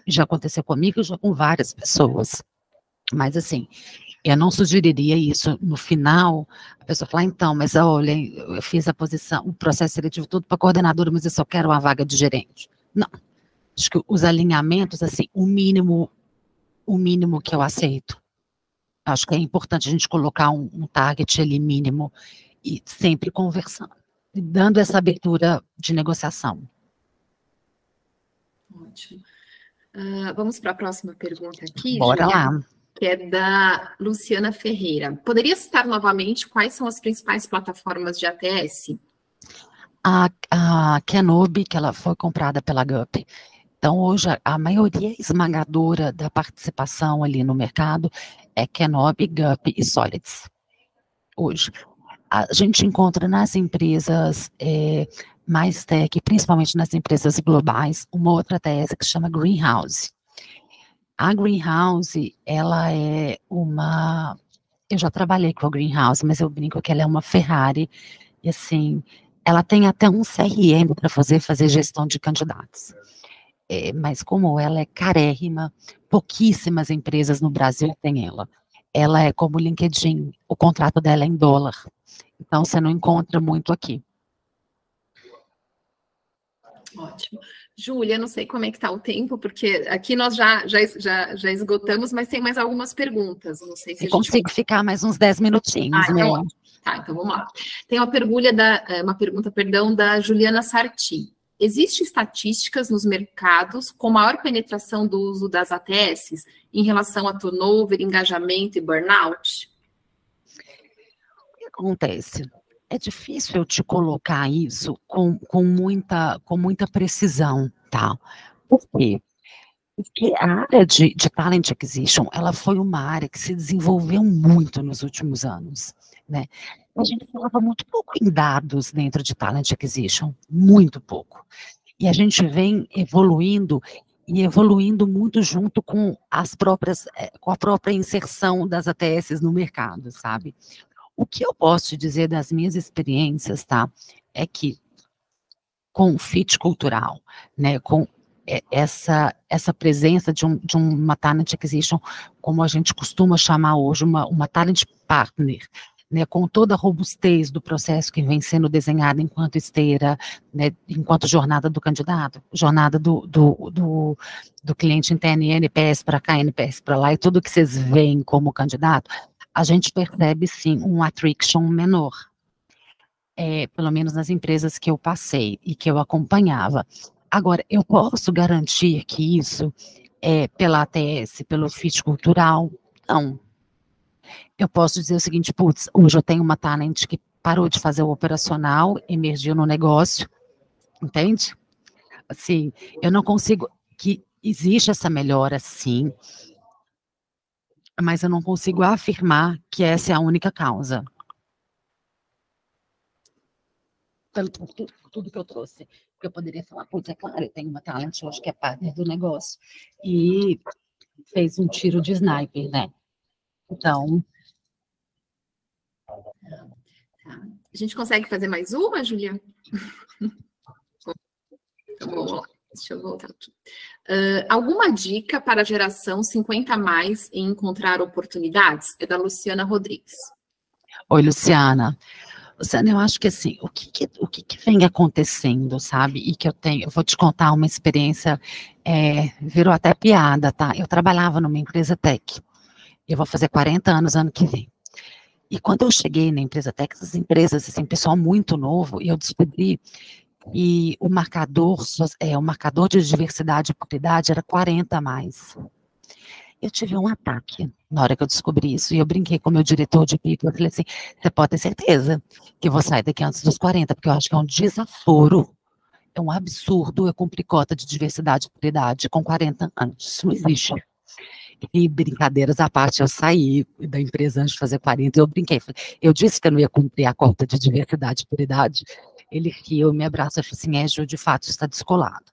já aconteceu comigo, já com várias pessoas. Mas assim, eu não sugeriria isso no final, a pessoa falar, então, mas olha, eu fiz a posição, o processo seletivo todo para coordenadora, mas eu só quero uma vaga de gerente. Não, acho que os alinhamentos, assim, o mínimo que eu aceito. Acho que é importante a gente colocar um target ali mínimo e sempre conversando, dando essa abertura de negociação.
Ótimo. Vamos para a próxima pergunta aqui,
Bora
Julia,
lá.
que é da Luciana Ferreira. Poderia citar novamente quais são as principais plataformas de ATS?
A Kenobi, que ela foi comprada pela GUP. Então, hoje, a maioria esmagadora da participação ali no mercado é Kenobi, GUP e Solids. Hoje, a gente encontra nas empresas mais tech, principalmente nas empresas globais, uma outra tese que se chama Greenhouse. A Greenhouse, ela é uma... Eu já trabalhei com a Greenhouse, mas eu brinco que ela é uma Ferrari, e assim, ela tem até um CRM para fazer gestão de candidatos. Mas como ela é carérrima, pouquíssimas empresas no Brasil têm ela. Ela é como o LinkedIn, o contrato dela é em dólar. Então, você não encontra muito aqui.
Ótimo. Júlia, não sei como é que está o tempo, porque aqui nós já esgotamos, mas tem mais algumas perguntas. Não sei se
eu consigo ficar mais uns 10 minutinhos, né?
Então, tá, então vamos lá. Tem uma pergunta, da Juliana Sarti. Existe estatísticas nos mercados com maior penetração do uso das ATS em relação a turnover, engajamento e burnout?
O que acontece? É difícil eu te colocar isso com muita precisão, tá? Por quê? Porque a área de Talent Acquisition, ela foi uma área que se desenvolveu muito nos últimos anos, né? A gente falava muito pouco em dados dentro de Talent Acquisition, muito pouco. E a gente vem evoluindo muito junto com com a própria inserção das ATS no mercado, sabe? O que eu posso te dizer das minhas experiências, tá? É que com o fit cultural, né? Com essa presença de uma Talent Acquisition, como a gente costuma chamar hoje, uma Talent Partner, né, com toda a robustez do processo que vem sendo desenhado enquanto esteira, né, enquanto jornada do candidato, jornada do cliente interno, e NPS para cá, NPS para lá, e tudo que vocês veem como candidato, a gente percebe, sim, um attrition menor. Pelo menos nas empresas que eu passei e que eu acompanhava. Agora, eu posso garantir que isso é pela ATS, pelo fit cultural? Não. Eu posso dizer o seguinte, putz, hoje eu tenho uma talent que parou de fazer o operacional, emergiu no negócio, entende? Assim, eu não consigo, que existe essa melhora, sim, mas eu não consigo afirmar que essa é a única causa. Pelo tudo que eu trouxe, porque eu poderia falar, putz, é claro, eu tenho uma talent hoje que é partner do negócio, e fez um tiro de sniper, né? Então...
A gente consegue fazer mais uma, Julia? Então, vamos lá. Deixa eu voltar aqui. Alguma dica para a geração 50+, em encontrar oportunidades? É da Luciana Rodrigues.
Oi, Luciana. Luciana, eu acho que assim, o que vem acontecendo, sabe? E que eu vou te contar uma experiência, virou até piada, tá? Eu trabalhava numa empresa tech. Eu vou fazer 40 anos ano que vem. E quando eu cheguei na empresa tech, essas empresas, assim, pessoal muito novo, e eu descobri que o marcador de diversidade e equidade era 40+. Eu tive um ataque na hora que eu descobri isso, e eu brinquei com o meu diretor de people, eu falei assim, você pode ter certeza que eu vou sair daqui antes dos 40, porque eu acho que é um desaforo, é um absurdo eu cumprir cota de diversidade e equidade com 40 anos, isso não existe. E brincadeiras à parte, eu saí da empresa antes de fazer 40, eu brinquei, eu disse que eu não ia cumprir a cota de diversidade por idade, ele riu, me abraçou e falou assim, Ju, de fato está descolado.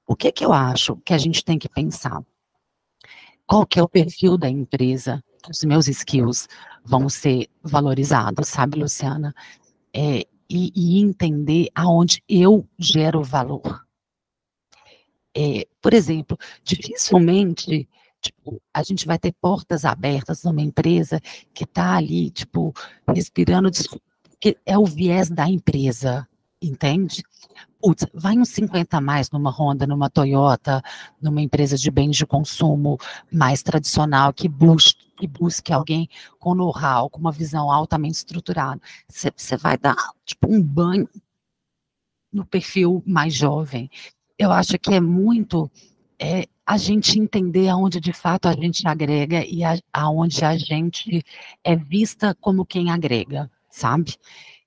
O que eu acho que a gente tem que pensar? Qual que é o perfil da empresa? Os meus skills vão ser valorizados, sabe, Luciana? E entender aonde eu gero valor. Por exemplo, dificilmente tipo, a gente vai ter portas abertas numa empresa que está ali, tipo, respirando, que é o viés da empresa, entende? Putz, vai uns 50 a mais numa Honda, numa Toyota, numa empresa de bens de consumo mais tradicional, que busque alguém com know-how, com uma visão altamente estruturada. Você vai dar, tipo, um banho no perfil mais jovem. Eu acho que é muito a gente entender aonde de fato a gente agrega e aonde a gente é vista como quem agrega, sabe?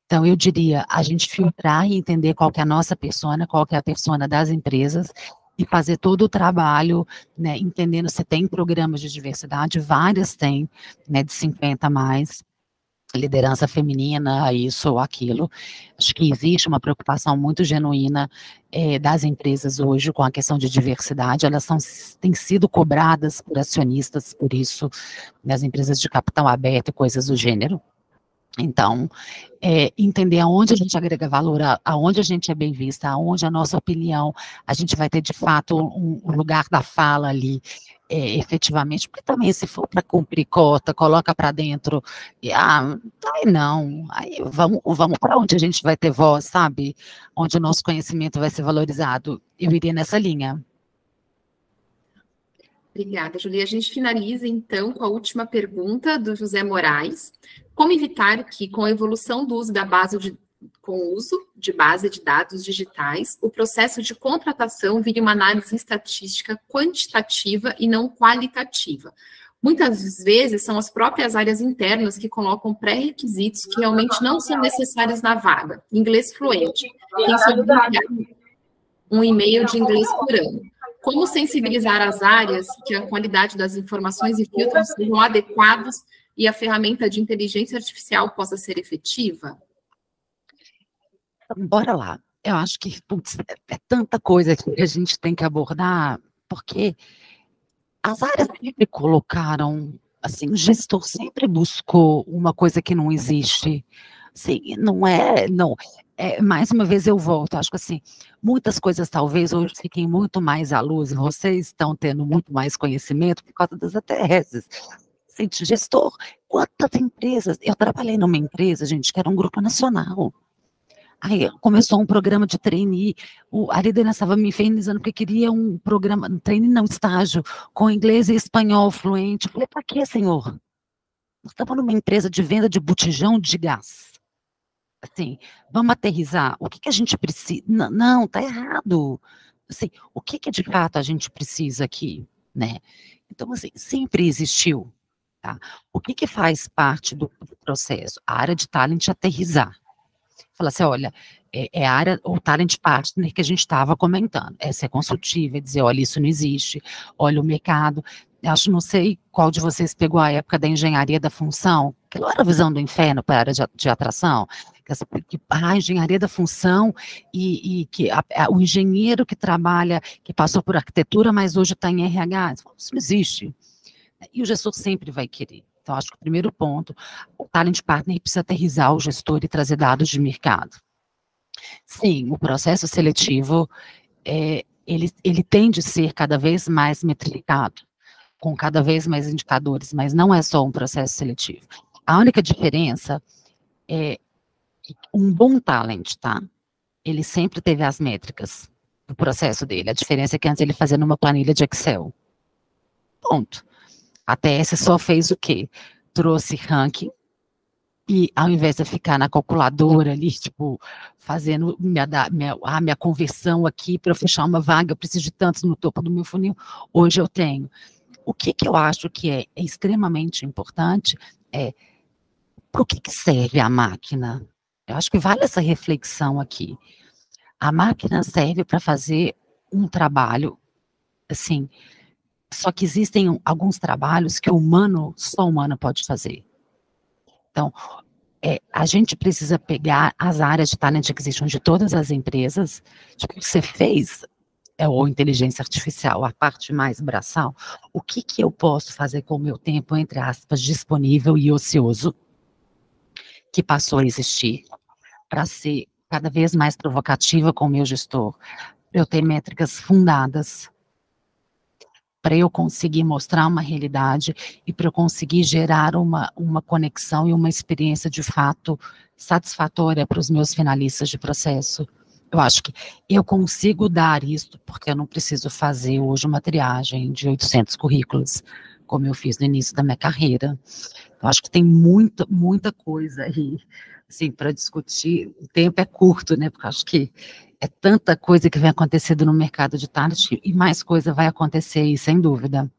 Então, eu diria, a gente filtrar e entender qual que é a nossa persona, qual que é a persona das empresas, e fazer todo o trabalho, né, entendendo se tem programas de diversidade, várias têm, né, de 50 a mais, liderança feminina, isso ou aquilo. Acho que existe uma preocupação muito genuína das empresas hoje com a questão de diversidade, elas têm sido cobradas por acionistas por isso, nas empresas de capital aberto e coisas do gênero. Então, entender aonde a gente agrega valor, aonde a gente é bem vista, aonde a nossa opinião, a gente vai ter de fato um lugar da fala ali, efetivamente, porque também se for para cumprir cota, coloca para dentro, aí não, aí vamos para onde a gente vai ter voz, sabe? Onde o nosso conhecimento vai ser valorizado. Eu iria nessa linha.
Obrigada, Julia. A gente finaliza, então, com a última pergunta do José Moraes. Como evitar que, com a evolução do uso com o uso de base de dados digitais, o processo de contratação vire uma análise estatística quantitativa e não qualitativa? Muitas vezes são as próprias áreas internas que colocam pré-requisitos que realmente não são necessários na vaga. Inglês fluente. Quem sabe um e-mail de inglês por ano. Como sensibilizar as áreas que a qualidade das informações e filtros sejam adequados e a ferramenta de inteligência artificial possa ser efetiva?
Bora lá. Eu acho que putz, é tanta coisa que a gente tem que abordar, porque as áreas sempre colocaram, assim, o gestor sempre buscou uma coisa que não existe. Assim, não. Mais uma vez eu volto, acho que assim, muitas coisas talvez hoje fiquem muito mais à luz, vocês estão tendo muito mais conhecimento por causa das ATS. Gente, gestor, quantas empresas, eu trabalhei numa empresa, gente, que era um grupo nacional. Aí começou um programa de trainee, a liderança estava me infernizando porque queria um programa, trainee não, estágio, com inglês e espanhol fluente. Eu falei, para quê, senhor? Nós estamos numa empresa de venda de botijão de gás. Assim, vamos aterrizar, o que a gente precisa? Não, tá errado. Assim, o que de fato a gente precisa aqui, né? Então, assim, sempre existiu, tá? O que faz parte do processo? A área de talent aterrizar. Falar assim, olha, a área, o talent partner que a gente estava comentando, é ser consultivo, é dizer, olha, isso não existe, olha o mercado. Acho, não sei qual de vocês pegou a época da engenharia da função, que não era a visão do inferno para a área de atração, a engenharia da função e que o engenheiro que trabalha, que passou por arquitetura, mas hoje está em RH, isso não existe. E o gestor sempre vai querer. Então, acho que o primeiro ponto, o talent partner precisa aterrizar o gestor e trazer dados de mercado. Sim, o processo seletivo, ele tende a ser cada vez mais metrificado, com cada vez mais indicadores, mas não é só um processo seletivo. A única diferença é um bom talent, tá? Ele sempre teve as métricas do processo dele. A diferença é que antes ele fazia numa planilha de Excel. Ponto. A TS só fez o quê? Trouxe ranking e ao invés de ficar na calculadora ali, tipo, fazendo minha conversão aqui para eu fechar uma vaga, eu preciso de tantos no topo do meu funil, hoje eu tenho. O que eu acho que é extremamente importante é para o que serve a máquina? Eu acho que vale essa reflexão aqui. A máquina serve para fazer um trabalho, assim, Só que existem alguns trabalhos que só o humano pode fazer. Então, a gente precisa pegar as áreas de talent acquisition de todas as empresas. Tipo, você fez ou inteligência artificial, a parte mais braçal, o que eu posso fazer com o meu tempo, entre aspas, disponível e ocioso, que passou a existir, para ser cada vez mais provocativa com o meu gestor, para eu ter métricas fundadas, para eu conseguir mostrar uma realidade e para eu conseguir gerar uma conexão e uma experiência de fato satisfatória para os meus finalistas de processo. Eu acho que eu consigo dar isso, porque eu não preciso fazer hoje uma triagem de 800 currículos, como eu fiz no início da minha carreira. Eu acho que tem muita coisa aí, assim, para discutir. O tempo é curto, né, porque eu acho que é tanta coisa que vem acontecendo no mercado de talent, e mais coisa vai acontecer aí, sem dúvida.